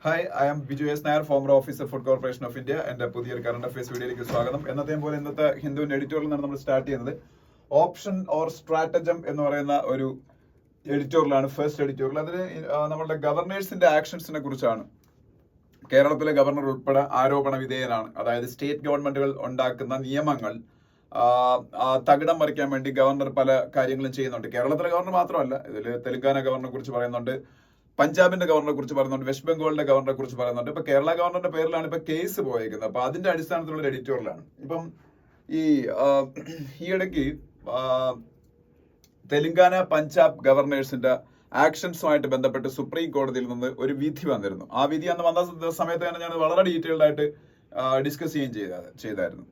Hi, I am Biju S Nair, former officer food corporation of India. എന്റെ പുതിയൊരു current affairs വീഡിയോയിലേക്ക് സ്വാഗതം. എന്നത്തെയും പോലെ ഇന്നത്തെ ഹിന്ദുവിന്റെ എഡിറ്റോറിയൽ നിന്നാണ് നമ്മൾ സ്റ്റാർട്ട് ചെയ്യുന്നത്. ഓപ്ഷൻ ഓർ സ്ട്രാറ്റജം എന്ന് പറയുന്ന ഒരു എഡിറ്റോറിയലാണ്, ഫസ്റ്റ് എഡിറ്റോറിയൽ. അതിന് നമ്മളുടെ ഗവർണേഴ്സിന്റെ ആക്ഷൻസിനെ കുറിച്ചാണ്. കേരളത്തിലെ ഗവർണർ ഉൾപ്പെടെ ആരോപണ വിധേയനാണ്. അതായത് സ്റ്റേറ്റ് ഗവൺമെന്റുകൾ ഉണ്ടാക്കുന്ന നിയമങ്ങൾ തകിടം മറിക്കാൻ വേണ്ടി ഗവർണർ പല കാര്യങ്ങളും ചെയ്യുന്നുണ്ട്. കേരളത്തിലെ ഗവർണർ മാത്രമല്ല, ഇതിൽ തെലങ്കാന ഗവർണറെ കുറിച്ച് പറയുന്നുണ്ട്, പഞ്ചാബിന്റെ ഗവർണറെ കുറിച്ച് പറയുന്നുണ്ട്, വെസ്റ്റ് ബംഗാളിന്റെ ഗവർണറെ കുറിച്ച് പറയുന്നുണ്ട്. ഇപ്പൊ കേരള ഗവർണറുടെ പേരിലാണ് ഇപ്പൊ കേസ് പോയേക്കുന്നത്. അപ്പൊ അതിന്റെ അടിസ്ഥാനത്തിലുള്ള എഡിറ്റോറിയലാണ്. ഇപ്പം ഈയിടയ്ക്ക് തെലങ്കാന പഞ്ചാബ് ഗവർണേഴ്സിന്റെ ആക്ഷൻസുമായിട്ട് ബന്ധപ്പെട്ട് സുപ്രീം കോടതിയിൽ നിന്ന് ഒരു വിധി വന്നിരുന്നു. ആ വിധി അന്ന് വന്ന സമയത്ത് തന്നെ ഞാൻ വളരെ ഡീറ്റെയിൽഡ് ആയിട്ട് ഡിസ്കസ് ചെയ്യുകയും ചെയ്തായിരുന്നു.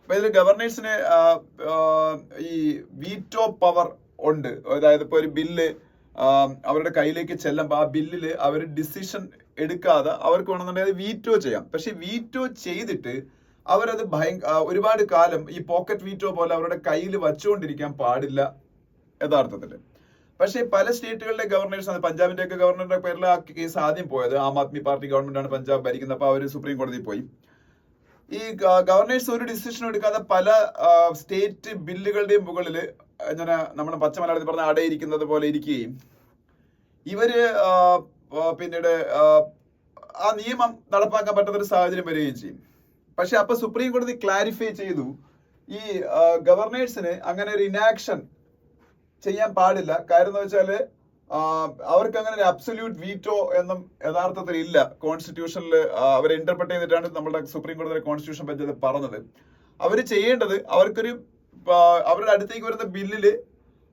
അപ്പൊ ഇതിൽ ഗവർണേഴ്സിന് ഈ വീറ്റോ പവർ ഉണ്ട്. അതായത് ഇപ്പൊ ഒരു ബില്ല് അവരുടെ കയ്യിലേക്ക് ചെല്ലുമ്പോൾ ആ ബില്ലില് അവർ ഡിസിഷൻ എടുക്കാതെ അവർക്ക് വേണമെന്നുണ്ടെങ്കിൽ അത് വീറ്റോ ചെയ്യാം. പക്ഷെ വീറ്റോ ചെയ്തിട്ട് അവരത് ഒരുപാട് കാലം ഈ പോക്കറ്റ് വീറ്റോ പോലെ അവരുടെ കയ്യിൽ വച്ചുകൊണ്ടിരിക്കാൻ പാടില്ല യഥാർത്ഥത്തിൽ. പക്ഷേ പല സ്റ്റേറ്റുകളിലെ ഗവർണേഴ്സ്, പഞ്ചാബിന്റെ ഒക്കെ ഗവർണറുടെ പേരിൽ ആ കേസ് ആദ്യം പോയത്. ആം ആദ്മി പാർട്ടി ഗവൺമെന്റ് ആണ് പഞ്ചാബ് ഭരിക്കുന്നത്. അപ്പൊ അവര് സുപ്രീം കോടതിയിൽ പോയി. ഈ ഗവർണേഴ്സ് ഒരു ഡിസിഷൻ എടുക്കാതെ പല സ്റ്റേറ്റ് ബില്ലുകളുടെയും മുകളിൽ ഇങ്ങനെ നമ്മുടെ പച്ച മലയാളത്തിൽ പറഞ്ഞ അടയിരിക്കുന്നത് പോലെ ഇരിക്കുകയും ഇവര് പിന്നീട് ആ നിയമം നടപ്പാക്കാൻ പറ്റുന്ന ഒരു സാഹചര്യം വരികയും ചെയ്യും. പക്ഷെ അപ്പൊ സുപ്രീം കോടതി ക്ലാരിഫൈ ചെയ്തു, ഈ ഗവർണേഴ്സിന് അങ്ങനെ ഒരു ഇനാക്ഷൻ ചെയ്യാൻ പാടില്ല. കാര്യം എന്ന് വെച്ചാല് അവർക്ക് അങ്ങനെ ഒരു അബ്സല്യൂട്ട് വീറ്റോ എന്നും യഥാർത്ഥത്തിൽ ഇല്ല. കോൺസ്റ്റിറ്റ്യൂഷനിൽ അവരെ ഇന്റർപ്രറ്റ് ചെയ്തിട്ടാണ് നമ്മുടെ സുപ്രീം കോടതിയുടെ കോൺസ്റ്റിറ്റ്യൂഷൻ ബെഞ്ച് അത് പറഞ്ഞത്. അവര് ചെയ്യേണ്ടത്, അവർക്കൊരു അവരുടെ അടുത്തേക്ക് വരുന്ന ബില്ലില്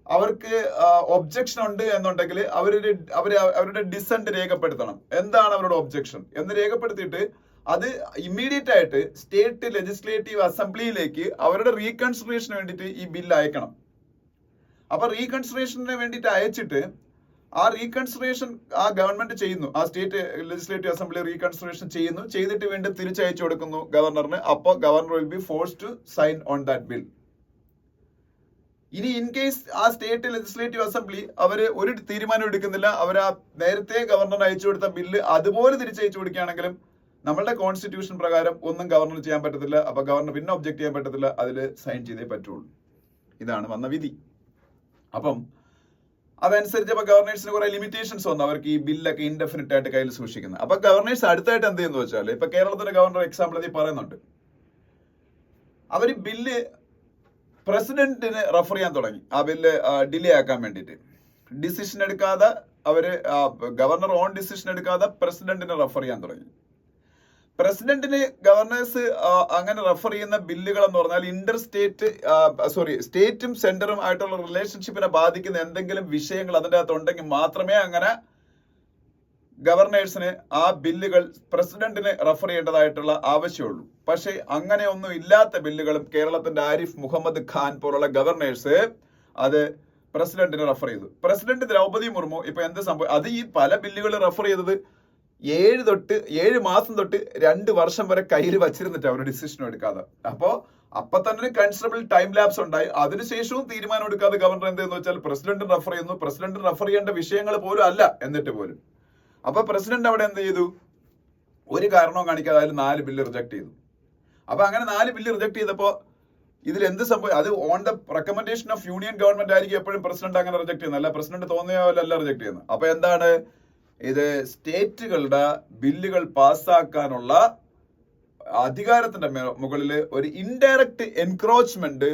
അവർക്ക് ഒബ്ജക്ഷൻ ഉണ്ട് എന്നുണ്ടെങ്കിൽ അവരുടെ ഡിസന്റ് രേഖപ്പെടുത്തണം. എന്താണ് അവരുടെ ഒബ്ജക്ഷൻ എന്ന് രേഖപ്പെടുത്തിയിട്ട് അത് ഇമ്മീഡിയറ്റ് ആയിട്ട് സ്റ്റേറ്റ് ലെജിസ്ലേറ്റീവ് അസംബ്ലിയിലേക്ക് അവരുടെ റീകൺസിഡറേഷന് വേണ്ടിയിട്ട് ഈ ബില്ല് അയക്കണം. അപ്പൊ റീകൺസിഡറേഷന് വേണ്ടിയിട്ട് അയച്ചിട്ട് ആ റീകൺസിഡറേഷൻ ആ ഗവൺമെന്റ് ചെയ്യുന്നു, ആ സ്റ്റേറ്റ് ലെജിസ്ലേറ്റീവ് അസംബ്ലി റീകൺസിഡറേഷൻ ചെയ്തിട്ട് വീണ്ടും തിരിച്ചയച്ചു കൊടുക്കുന്നു ഗവർണറിന്. അപ്പൊ governor will be forced to sign on that bill. ഇനി ഇൻ കേസ് ആ സ്റ്റേറ്റ് ലെജിസ്ലേറ്റീവ് അസംബ്ലി അവര് ഒരു തീരുമാനം എടുക്കുന്നില്ല, അവർ ആ നേരത്തെ ഗവർണറിന് അയച്ചു കൊടുത്ത ബില്ല് അതുപോലെ തിരിച്ചയച്ചു കൊടുക്കുകയാണെങ്കിലും നമ്മളുടെ കോൺസ്റ്റിറ്റ്യൂഷൻ പ്രകാരം ഒന്നും ഗവർണർ ചെയ്യാൻ പറ്റത്തില്ല. അപ്പൊ ഗവർണർ പിന്നെ ഒബ്ജക്ട് ചെയ്യാൻ പറ്റത്തില്ല, അതിൽ സൈൻ ചെയ്തേ പറ്റുള്ളൂ. ഇതാണ് വന്ന വിധി. അപ്പം അതനുസരിച്ച് അപ്പൊ ഗവർണേഴ്സിന് കുറെ ലിമിറ്റേഷൻസ് വന്നു, അവർക്ക് ഈ ബില്ലൊക്കെ ഇൻഡെഫിനിറ്റ് ആയിട്ട് കയ്യിൽ സൂക്ഷിക്കുന്നത്. അപ്പൊ ഗവർണേഴ്സ് അടുത്തായിട്ട് എന്ത് ചെയ്യുന്നു വെച്ചാൽ, ഇപ്പൊ കേരളത്തിന്റെ ഗവർണർ എക്സാമ്പിൾ ഇതിൽ പറയുന്നുണ്ട്, അവര് ബില്ല് പ്രസിഡന്റിന് റെഫർ ചെയ്യാൻ തുടങ്ങി. ആ ബില്ല് ഡിലേ ആക്കാൻ വേണ്ടിയിട്ട് ഡിസിഷൻ എടുക്കാതെ ഗവർണർ ഓൺ ഡിസിഷൻ എടുക്കാതെ പ്രസിഡന്റിന് റെഫർ ചെയ്യാൻ തുടങ്ങി. പ്രസിഡന്റിന് ഗവർണേഴ്സ് അങ്ങനെ റെഫർ ചെയ്യുന്ന ബില്ലുകൾ എന്ന് പറഞ്ഞാൽ സ്റ്റേറ്റും സെന്ററും ആയിട്ടുള്ള റിലേഷൻഷിപ്പിനെ ബാധിക്കുന്ന എന്തെങ്കിലും വിഷയങ്ങൾ അതിൻ്റെ അകത്ത് ഉണ്ടെങ്കിൽ മാത്രമേ അങ്ങനെ ഗവർണേഴ്സിന് ആ ബില്ലുകൾ പ്രസിഡന്റിന് റെഫർ ചെയ്യേണ്ടതായിട്ടുള്ള ആവശ്യമുള്ളൂ. പക്ഷേ അങ്ങനെ ഒന്നും ഇല്ലാത്ത ബില്ലുകളും കേരളത്തിന്റെ ആരിഫ് മുഹമ്മദ് ഖാൻ പോലുള്ള ഗവർണേഴ്സ് അത് പ്രസിഡന്റിന് റെഫർ ചെയ്തു. പ്രസിഡന്റ് ദ്രൗപദി മുർമു ഇപ്പൊ എന്ത് സംഭവം, അത് ഈ പല ബില്ലുകൾ റെഫർ ചെയ്തത് 7 മാസം തൊട്ട് 2 വർഷം വരെ കയ്യിൽ വച്ചിരുന്നിട്ട് അവർ ഡിസിഷൻ എടുക്കാതെ. അപ്പൊ തന്നെ കൺസിഡറബിൾ ടൈം ലാപ്സ് ഉണ്ടായി. അതിനുശേഷവും തീരുമാനം എടുക്കാതെ ഗവർണർ എന്തെന്ന് വെച്ചാൽ പ്രസിഡന്റ് റെഫർ ചെയ്യുന്നു. പ്രസിഡന്റ് റെഫർ ചെയ്യേണ്ട വിഷയങ്ങൾ പോലും അല്ല എന്നിട്ട് പോലും. അപ്പൊ പ്രസിഡന്റ് അവിടെ എന്ത് ചെയ്തു, ഒരു കാരണവും കാണിക്കാതെ അതിൽ 4 ബില്ല് റിജക്ട് ചെയ്തു. അപ്പൊ അങ്ങനെ 4 ബില്ല് റിജക്ട് ചെയ്തപ്പോ ഇതിൽ എന്ത് സംഭവം, അത് on the recommendation of union government ആയിരിക്കും എപ്പോഴും പ്രസിഡന്റ് അങ്ങനെ റിജക്ട് ചെയ്യുന്നത്, അല്ല പ്രസിഡന്റ് തോന്നിയ പോലെ അല്ല റിജക്ട് ചെയ്യുന്നത്. അപ്പൊ എന്താണ് ഇത്, സ്റ്റേറ്റുകളുടെ ബില്ലുകൾ പാസ്സാക്കാനുള്ള അധികാരത്തിന്റെ മുകളിൽ ഒരു ഇൻഡയറക്റ്റ് എൻക്രോച്ച്മെന്റ്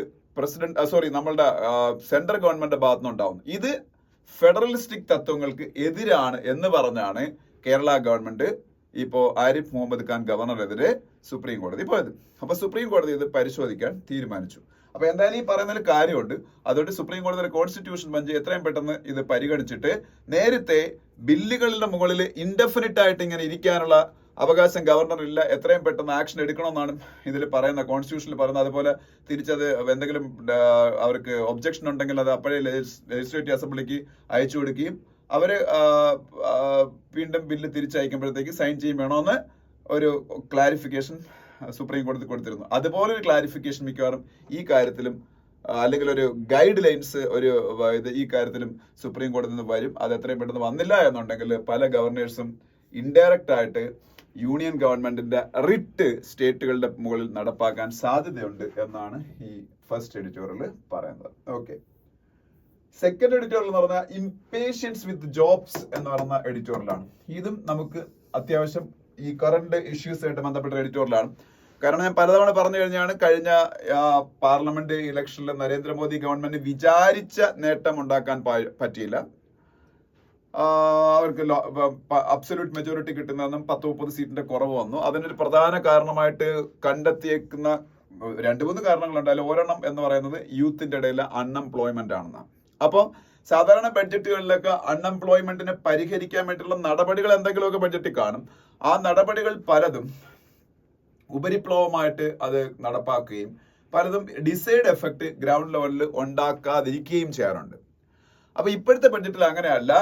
നമ്മളുടെ സെൻട്രൽ ഗവൺമെന്റിന്റെ ഭാഗത്തുനിന്നുണ്ടാവുന്നു. ഇത് ഫെഡറലിസ്റ്റിക് തത്വങ്ങൾക്ക് എതിരാണ് എന്ന് പറഞ്ഞാണ് കേരള ഗവൺമെന്റ് ഇപ്പോ ആരിഫ് മുഹമ്മദ് ഖാൻ ഗവർണറെതിരെ സുപ്രീം കോടതി പോയത്. അപ്പൊ സുപ്രീം കോടതി ഇത് പരിശോധിക്കാൻ തീരുമാനിച്ചു. അപ്പൊ എന്തായാലും ഈ പറയുന്നതിൽ കാര്യമുണ്ട്. അതുകൊണ്ട് സുപ്രീം കോടതിയുടെ കോൺസ്റ്റിറ്റ്യൂഷൻ ബെഞ്ച് എത്രയും പെട്ടെന്ന് ഇത് പരിഗണിച്ചിട്ട് നേരത്തെ ബില്ലുകളുടെ മുകളിൽ ഇൻഡെഫിനിറ്റ് ആയിട്ട് ഇങ്ങനെ ഇരിക്കാനുള്ള അവകാശം ഗവർണറില്ല, എത്രയും പെട്ടെന്ന് ആക്ഷൻ എടുക്കണമെന്നാണ് ഇതിൽ പറയുന്ന, കോൺസ്റ്റിറ്റ്യൂഷനിൽ പറയുന്നത്. അതുപോലെ തിരിച്ചത് എന്തെങ്കിലും അവർക്ക് ഒബ്ജക്ഷൻ ഉണ്ടെങ്കിൽ അത് അപ്പോഴേ ലെജിസ്ലേറ്റീവ് അസംബ്ലിക്ക് അയച്ചു കൊടുക്കുകയും അവര് വീണ്ടും ബില്ല് തിരിച്ചയക്കുമ്പോഴത്തേക്ക് സൈൻ ചെയ്യും വേണമെന്ന് ഒരു ക്ലാരിഫിക്കേഷൻ സുപ്രീം കോടതി കൊടുത്തിരുന്നു. അതുപോലെ ഒരു ക്ലാരിഫിക്കേഷൻ മിക്കവാറും ഈ കാര്യത്തിലും അല്ലെങ്കിൽ ഒരു ഗൈഡ് ലൈൻസ് ഈ കാര്യത്തിലും സുപ്രീം കോടതിയിൽ നിന്ന് വരും. അത് എത്രയും പെട്ടെന്ന് വന്നില്ല എന്നുണ്ടെങ്കിൽ പല ഗവർണേഴ്സും ഇൻഡയറക്റ്റ് ആയിട്ട് യൂണിയൻ ഗവൺമെന്റിന്റെ റിട്ട് സ്റ്റേറ്റുകളുടെ മുകളിൽ നടപ്പാക്കാൻ സാധ്യതയുണ്ട് എന്നാണ് ഈ ഫസ്റ്റ് എഡിറ്റോറിയൽ പറയുന്നത്. ഓക്കെ, സെക്കൻഡ് എഡിറ്റോറിയൽ എന്ന് പറഞ്ഞാൽ ഇംപേഷ്യൻസ് വിത്ത് ജോബ്സ് എന്ന് പറയുന്ന എഡിറ്റോറിയലാണ്. ഇതും നമുക്ക് അത്യാവശ്യം ഈ കറണ്ട് ഇഷ്യൂസ് ആയിട്ട് ബന്ധപ്പെട്ട എഡിറ്റോറിയലാണ്. കാരണം ഞാൻ പലതവണ പറഞ്ഞു കഴിഞ്ഞാണ്, കഴിഞ്ഞ പാർലമെന്റ് ഇലക്ഷനിൽ നരേന്ദ്രമോദി ഗവൺമെന്റ് വിചാരിച്ച നേട്ടം ഉണ്ടാക്കാൻ പറ്റിയില്ല. അവർക്ക് അബ്സല്യൂട്ട് മെജോറിറ്റി കിട്ടുന്നതെന്നും 10-30 സീറ്റിന്റെ കുറവ് വന്നു. അതിനൊരു പ്രധാന കാരണമായിട്ട് കണ്ടെത്തിയേക്കുന്ന 2-3 കാരണങ്ങളുണ്ടായാലും ഒരെണ്ണം എന്ന് പറയുന്നത് യൂത്തിന്റെ ഇടയിലെ അൺഎംപ്ലോയ്മെന്റ് ആണെന്നാണ്. അപ്പോൾ സാധാരണ ബഡ്ജറ്റുകളിലൊക്കെ അൺഎംപ്ലോയ്മെന്റിനെ പരിഹരിക്കാൻ വേണ്ടിയിട്ടുള്ള നടപടികൾ എന്തെങ്കിലുമൊക്കെ ബഡ്ജറ്റിൽ കാണും. ആ നടപടികൾ പലതും ഉപരിപ്ലവമായിട്ട് അത് നടപ്പാക്കുകയും പലതും ഡിസൈഡ് എഫക്റ്റ് ഗ്രൗണ്ട് ലെവലിൽ ഉണ്ടാക്കാതിരിക്കുകയും ചെയ്യാറുണ്ട്. അപ്പൊ ഇപ്പോഴത്തെ ബഡ്ജറ്റിൽ അങ്ങനെയല്ല.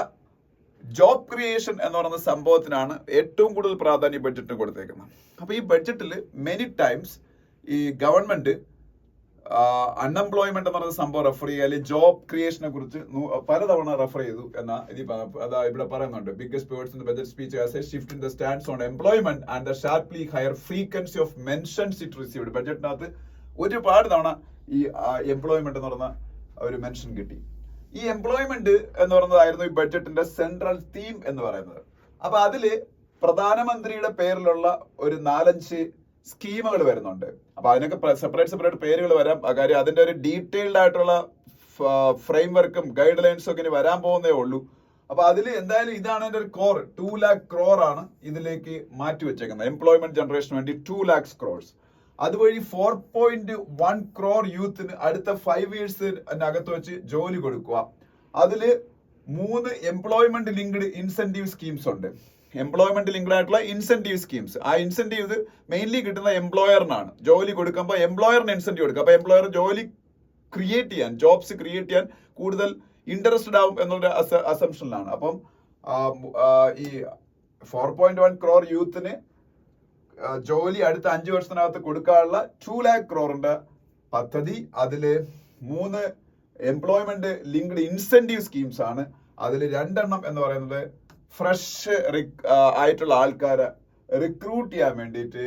ജോബ് ക്രിയേഷൻ എന്ന് പറയുന്ന സംഭവത്തിനാണ് ഏറ്റവും കൂടുതൽ പ്രാധാന്യം ബഡ്ജറ്റിന് കൊടുത്തേക്കുന്നത്. അപ്പൊ ഈ ബഡ്ജറ്റിൽ മെനി ടൈംസ് ഈ ഗവൺമെന്റ് അൺഎംപ്ലോയ്മെന്റ് എന്ന് പറയുന്ന സംഭവം റെഫർ ചെയ്യുക, അല്ലെങ്കിൽ ജോബ് ക്രിയേഷനെ കുറിച്ച് പലതവണ റെഫർ ചെയ്തു എന്നാ അതാ ഇവിടെ പറയുന്നുണ്ട്. Biggest words in the budget speech as a shift in the stands on employment and the sharply higher frequency of mentions it received. ബഡ്ജറ്റിനകത്ത് ഒരുപാട് തവണ ഈ എംപ്ലോയ്മെന്റ് എന്ന് പറയുന്ന ഒരു മെൻഷൻ കിട്ടി. ഈ എംപ്ലോയ്മെന്റ് എന്ന് പറയുന്നതായിരുന്നു ഈ ബഡ്ജറ്റിന്റെ സെൻട്രൽ തീം എന്ന് പറയുന്നത്. അപ്പൊ അതില് പ്രധാനമന്ത്രിയുടെ പേരിലുള്ള ഒരു 4-5 സ്കീമുകൾ വരുന്നുണ്ട്. അപ്പൊ അതിനൊക്കെ സെപ്പറേറ്റ് പേരുകൾ വരാം. കാര്യം അതിന്റെ ഒരു ഡീറ്റെയിൽഡ് ആയിട്ടുള്ള ഫ്രെയിം വർക്കും ഗൈഡ് ലൈൻസും ഒക്കെ ഇനി വരാൻ പോകുന്നേ ഉള്ളൂ. അപ്പൊ അതിൽ എന്തായാലും ഇതാണ് എന്റെ ഒരു കോർ. 2 lakh crore ആണ് ഇതിലേക്ക് മാറ്റി വെച്ചേക്കുന്നത്. എംപ്ലോയ്മെന്റ് ജനറേഷന് വേണ്ടി 2 lakhs crores. അതുവഴി 4.1 crore യൂത്തിന് അടുത്ത 5 yearsനകത്ത് വെച്ച് ജോലി കൊടുക്കുക. അതില് 3 എംപ്ലോയ്മെന്റ് ലിങ്ക്ഡ് ഇൻസെന്റീവ് സ്കീംസ് ഉണ്ട്. എംപ്ലോയ്മെന്റ് ലിങ്ക്ഡ് ആയിട്ടുള്ള ഇൻസെന്റീവ് സ്കീംസ്. ആ ഇൻസെന്റീവ് മെയിൻലി കിട്ടുന്ന എംപ്ലോയറിനാണ്. ജോലി കൊടുക്കുമ്പോൾ എംപ്ലോയറിന് ഇൻസെന്റീവ് കൊടുക്കുക. അപ്പൊ എംപ്ലോയർ ജോലി ക്രിയേറ്റ് ചെയ്യാൻ, ജോബ്സ് ക്രിയേറ്റ് ചെയ്യാൻ കൂടുതൽ ഇൻട്രസ്റ്റഡ് ആവും എന്നുള്ള അസംഷനിലാണ്. അപ്പം ഈ 4.1 crore യൂത്തിന് ജോലി അടുത്ത 5 വർഷത്തിനകത്ത് കൊടുക്കാനുള്ള 2 lakh crore പദ്ധതി. അതില് 3 എംപ്ലോയ്മെന്റ് ലിങ്ക്ഡ് ഇൻസെന്റീവ് സ്കീംസ് ആണ്. അതിൽ 2 എന്ന് പറയുന്നത് ഫ്രഷ് ആയിട്ടുള്ള ആൾക്കാരെ റിക്രൂട്ട് ചെയ്യാൻ വേണ്ടിയിട്ട്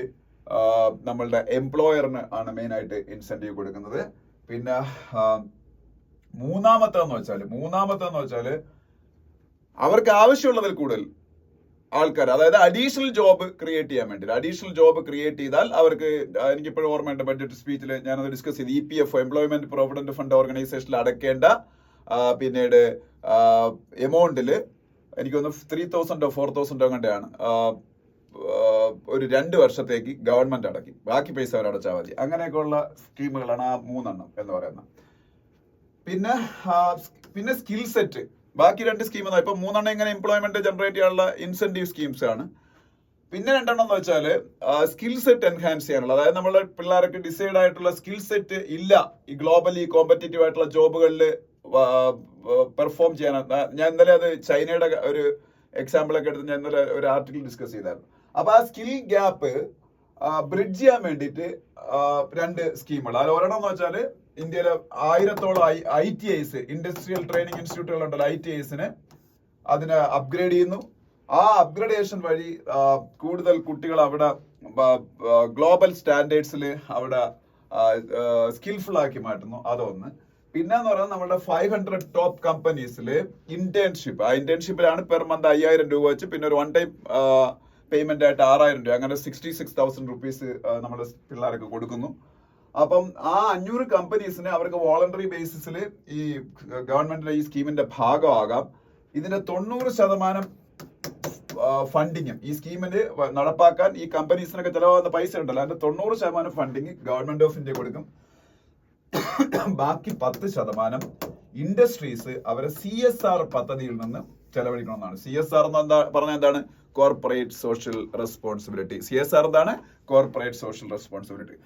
നമ്മളുടെ എംപ്ലോയറിന് ആണ് മെയിൻ ആയിട്ട് ഇൻസെന്റീവ് കൊടുക്കുന്നത്. പിന്നെ മൂന്നാമത്തെന്ന് വെച്ചാല് അവർക്ക് ആവശ്യമുള്ളതിൽ കൂടുതൽ ആൾക്കാർ, അതായത് അഡീഷണൽ ജോബ് ക്രിയേറ്റ് ചെയ്യാൻ വേണ്ടി. അഡീഷണൽ ജോബ് ക്രിയേറ്റ് ചെയ്താൽ അവർക്ക്, എനിക്കിപ്പോഴും ഓർമ്മയുണ്ട് ബഡ്ജറ്റ് സ്പീച്ചിൽ ഞാനത് ഡിസ്കസ് ചെയ്ത്, EPF എംപ്ലോയ്മെന്റ് പ്രോവിഡന്റ് ഫണ്ട് ഓർഗനൈസേഷനിൽ അടക്കേണ്ട പിന്നീട് എമൗണ്ടിൽ എനിക്കൊന്ന് 3,000 or 4,000 കണ്ടാണ് ഒരു 2 വർഷത്തേക്ക് ഗവൺമെന്റ് അടക്കി, ബാക്കി പൈസ അവർ അടച്ചാൽ മതി. അങ്ങനെയൊക്കെയുള്ള സ്കീമുകളാണ് ആ 3 എന്ന് പറയുന്നത്. പിന്നെ സ്കിൽ സെറ്റ്, ബാക്കി 2 സ്കീം ഇപ്പൊ 3 ഇങ്ങനെ എംപ്ലോയ്മെന്റ് ജനറേറ്റ് ചെയ്യാനുള്ള ഇൻസെന്റീവ് സ്കീംസ് ആണ്. പിന്നെ 2 എന്ന് വെച്ചാൽ സ്കിൽ സെറ്റ് എൻഹാൻസ് ചെയ്യാനുള്ള, അതായത് നമ്മളെ പിള്ളേർക്ക് ഡിസൈഡ് ആയിട്ടുള്ള സ്കിൽ സെറ്റ് ഇല്ല ഈ ഗ്ലോബലി കോമ്പറ്റീറ്റീവ് ആയിട്ടുള്ള ജോബുകളിൽ പെർഫോം ചെയ്യാൻ. ഞാൻ ഇന്നലെ അത് ചൈനയുടെ ഒരു എക്സാമ്പിൾ ഒക്കെ എടുത്ത് ഞാൻ ഇന്നലെ ഒരു ആർട്ടിക്കിൾ ഡിസ്കസ് ചെയ്തായിരുന്നു. അപ്പൊ ആ സ്കിൽ ഗ്യാപ്പ് ബ്രിഡ്ജ് ചെയ്യാൻ വേണ്ടിയിട്ട് 2 സ്കീമുകൾ. അതിൽ ഒരെണ്ണം എന്ന് വെച്ചാൽ ഇന്ത്യയിലെ 1000-ഓളം ITIs, ഇൻഡസ്ട്രിയൽ ട്രെയിനിങ് ഇൻസ്റ്റിറ്റ്യൂട്ടുകൾ ഉണ്ടല്ലോ, ITIsനെ അതിനെ അപ്ഗ്രേഡ് ചെയ്യുന്നു. ആ അപ്ഗ്രഡേഷൻ വഴി കൂടുതൽ കുട്ടികൾ അവിടെ ഗ്ലോബൽ സ്റ്റാൻഡേർഡ്സിൽ അവിടെ സ്കിൽഫുൾ ആക്കി മാറ്റുന്നു. അതൊന്ന്. പിന്നെന്ന് പറയുന്നത് നമ്മുടെ 500 ടോപ്പ് കമ്പനീസിൽ ഇന്റേൺഷിപ്പ്. ആ ഇന്റേൺഷിപ്പിലാണ് പെർ മന്ത് 5,000 രൂപ വെച്ച്, പിന്നെ ഒരു 1 time പേയ്മെന്റ് ആയിട്ട് 6,000 രൂപ, അങ്ങനെ 66,000 rupees നമ്മുടെ പിള്ളേർക്ക് കൊടുക്കുന്നു. അപ്പം ആ 500 കമ്പനീസിന് അവർക്ക് വോളണ്ടറി ബേസിസിൽ ഈ ഗവൺമെന്റിന്റെ ഈ സ്കീമിന്റെ ഭാഗമാകാം. ഇതിന്റെ 90% ഫണ്ടിങ്ങും ഈ സ്കീമിന് നടപ്പാക്കാൻ ഈ കമ്പനീസിനൊക്കെ ചെലവാകുന്ന പൈസ ഉണ്ടല്ലോ, അതിന്റെ 90% ഫണ്ടിങ് ഗവൺമെന്റ് ഓഫ് ഇന്ത്യ കൊടുക്കും. ബാക്കി 10% ഇൻഡസ്ട്രീസ് അവരെ CSR പദ്ധതിയിൽ നിന്ന് ചെലവഴിക്കണമെന്നാണ്. CSR എന്ന് പറഞ്ഞാൽ എന്താണ്? Corporate social responsibility. CSR എന്താണ്? Corporate social responsibility.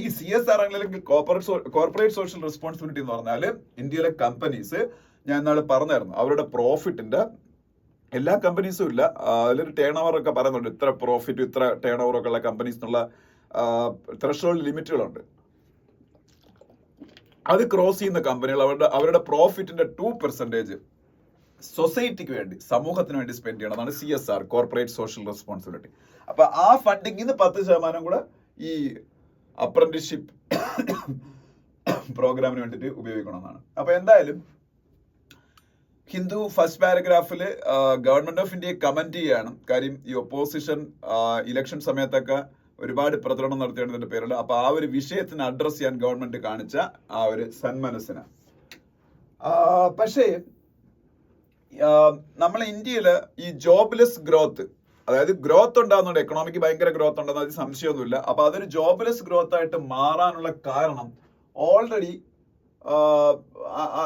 ഈ CSR അല്ലെങ്കിൽ കോർപ്പറേറ്റ് സോഷ്യൽ റെസ്പോൺസിബിലിറ്റി എന്ന് പറഞ്ഞാൽ ഇന്ത്യയിലെ കമ്പനീസ്, ഞാൻ ഇന്നാള് പറഞ്ഞായിരുന്നു, അവരുടെ പ്രോഫിറ്റിന്റെ, എല്ലാ കമ്പനീസും ഇല്ല, അതിലൊരു ടേൺ ഓവർ ഒക്കെ പറയുന്നുണ്ട്, ഇത്ര പ്രോഫിറ്റ് ഇത്ര ടേൺ ഓവർ ഒക്കെ ഉള്ള കമ്പനീസിനുള്ള ത്രെഷോൾഡ് ലിമിറ്റുകളുണ്ട്. അത് ക്രോസ് ചെയ്യുന്ന കമ്പനികൾ അവരുടെ പ്രോഫിറ്റിന്റെ 2% സൊസൈറ്റിക്ക് വേണ്ടി, സമൂഹത്തിന് വേണ്ടി സ്പെൻഡ് ചെയ്യണം. അതാണ് CSR, കോർപ്പറേറ്റ് സോഷ്യൽ റെസ്പോൺസിബിലിറ്റി. അപ്പൊ ആ ഫണ്ടിങ്ങിന് 10% കൂടെ ഈ അപ്രന്റീസ്ഷിപ്പ് പ്രോഗ്രാമിന് വേണ്ടിയിട്ട് ഉപയോഗിക്കണമെന്നാണ്. അപ്പൊ എന്തായാലും ഹിന്ദു ഫസ്റ്റ് പാരഗ്രാഫിൽ ഗവൺമെന്റ് ഓഫ് ഇന്ത്യയെ കമന്റ് ചെയ്യാണ്. കാര്യം ഈ ഒപ്പോസിഷൻ ഇലക്ഷൻ സമയത്തൊക്കെ ഒരുപാട് പ്രചരണം നടത്തിയതിന്റെ പേരിൽ. അപ്പൊ ആ ഒരു വിഷയത്തിന് അഡ്രസ് ചെയ്യാൻ ഗവൺമെന്റ് കാണിച്ച ആ ഒരു സന്മനസ്സിന്. പക്ഷേ നമ്മളെ ഇന്ത്യയില് ഈ ജോബ്ലെസ് ഗ്രോത്ത്, അതായത് ഗ്രോത്ത് ഉണ്ടാകുന്നുണ്ട്, എക്കണോമിക്ക് ഭയങ്കര ഗ്രോത്ത് ഉണ്ടെന്ന് അതിൽ സംശയമൊന്നുമില്ല. അപ്പൊ അതൊരു ജോബ്ലെസ് ഗ്രോത്ത് ആയിട്ട് മാറാനുള്ള കാരണം ഓൾറെഡി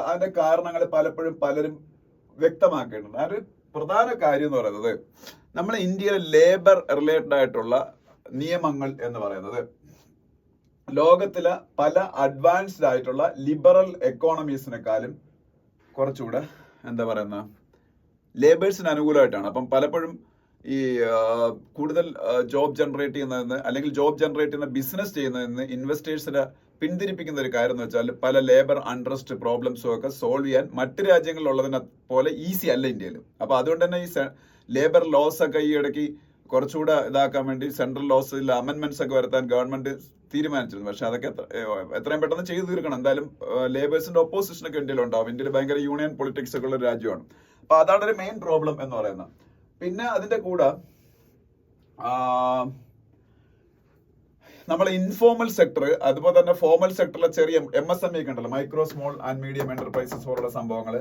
അതിന്റെ കാരണങ്ങൾ പലപ്പോഴും പലരും വ്യക്തമാക്കേണ്ടത്. അതൊരു പ്രധാന കാര്യം എന്ന് പറയുന്നത് നമ്മളെ ഇന്ത്യയിലെ ലേബർ റിലേറ്റഡ് ആയിട്ടുള്ള നിയമങ്ങൾ എന്ന് പറയുന്നത് ലോകത്തിലെ പല അഡ്വാൻസ്ഡ് ആയിട്ടുള്ള ലിബറൽ എക്കോണമീസിനെക്കാളും കുറച്ചുകൂടെ എന്താ പറയുന്ന ലേബേഴ്സിന് അനുകൂലമായിട്ടാണ്. അപ്പം പലപ്പോഴും ഈ കൂടുതൽ ജോബ് ജനറേറ്റ് ചെയ്യുന്നതെന്ന് അല്ലെങ്കിൽ ജോബ് ജനറേറ്റ് ചെയ്യുന്ന ബിസിനസ് ചെയ്യുന്നതെന്ന് ഇൻവെസ്റ്റേഴ്സിനെ പിന്തിരിപ്പിക്കുന്ന ഒരു കാര്യം എന്ന് വെച്ചാൽ പല ലേബർ അൺട്രസ്റ്റ് പ്രോബ്ലംസും ഒക്കെ സോൾവ് ചെയ്യാൻ മറ്റ് രാജ്യങ്ങളിലുള്ളതിനെ പോലെ ഈസി അല്ല ഇന്ത്യയിൽ. അപ്പൊ അതുകൊണ്ട് തന്നെ ഈ ലേബർ ലോസ് ഒക്കെ ഈ ഇടയ്ക്ക് കുറച്ചുകൂടെ ഇതാക്കാൻ വേണ്ടി സെൻട്രൽ ലോസിൽ അമെന്റ്മെന്റ്സ് ഒക്കെ വരുത്താൻ ഗവൺമെന്റ് തീരുമാനിച്ചിരുന്നു. പക്ഷെ അതൊക്കെ എത്രയും പെട്ടെന്ന് ചെയ്തു തീർക്കണം. എന്തായാലും ലേബേഴ്സിന്റെ ഒപ്പോസിഷനൊക്കെ ഇന്ത്യയിൽ ഉണ്ടാവും. ഇന്ത്യയിൽ ഭയങ്കര യൂണിയൻ പൊളിറ്റിക്സ് ഒക്കെ ഉള്ള ഒരു രാജ്യമാണ്. അപ്പൊ അതാണ് ഒരു മെയിൻ പ്രോബ്ലം എന്ന് പറയുന്നത്. പിന്നെ അതിന്റെ കൂടെ നമ്മളെ ഇൻഫോർമൽ സെക്ടർ, അതുപോലെ തന്നെ ഫോർമൽ സെക്ടറിലെ ചെറിയ MSME ഒക്കെ ഉണ്ടല്ലോ, micro small and medium enterprises പോലുള്ള സംഭവങ്ങൾ,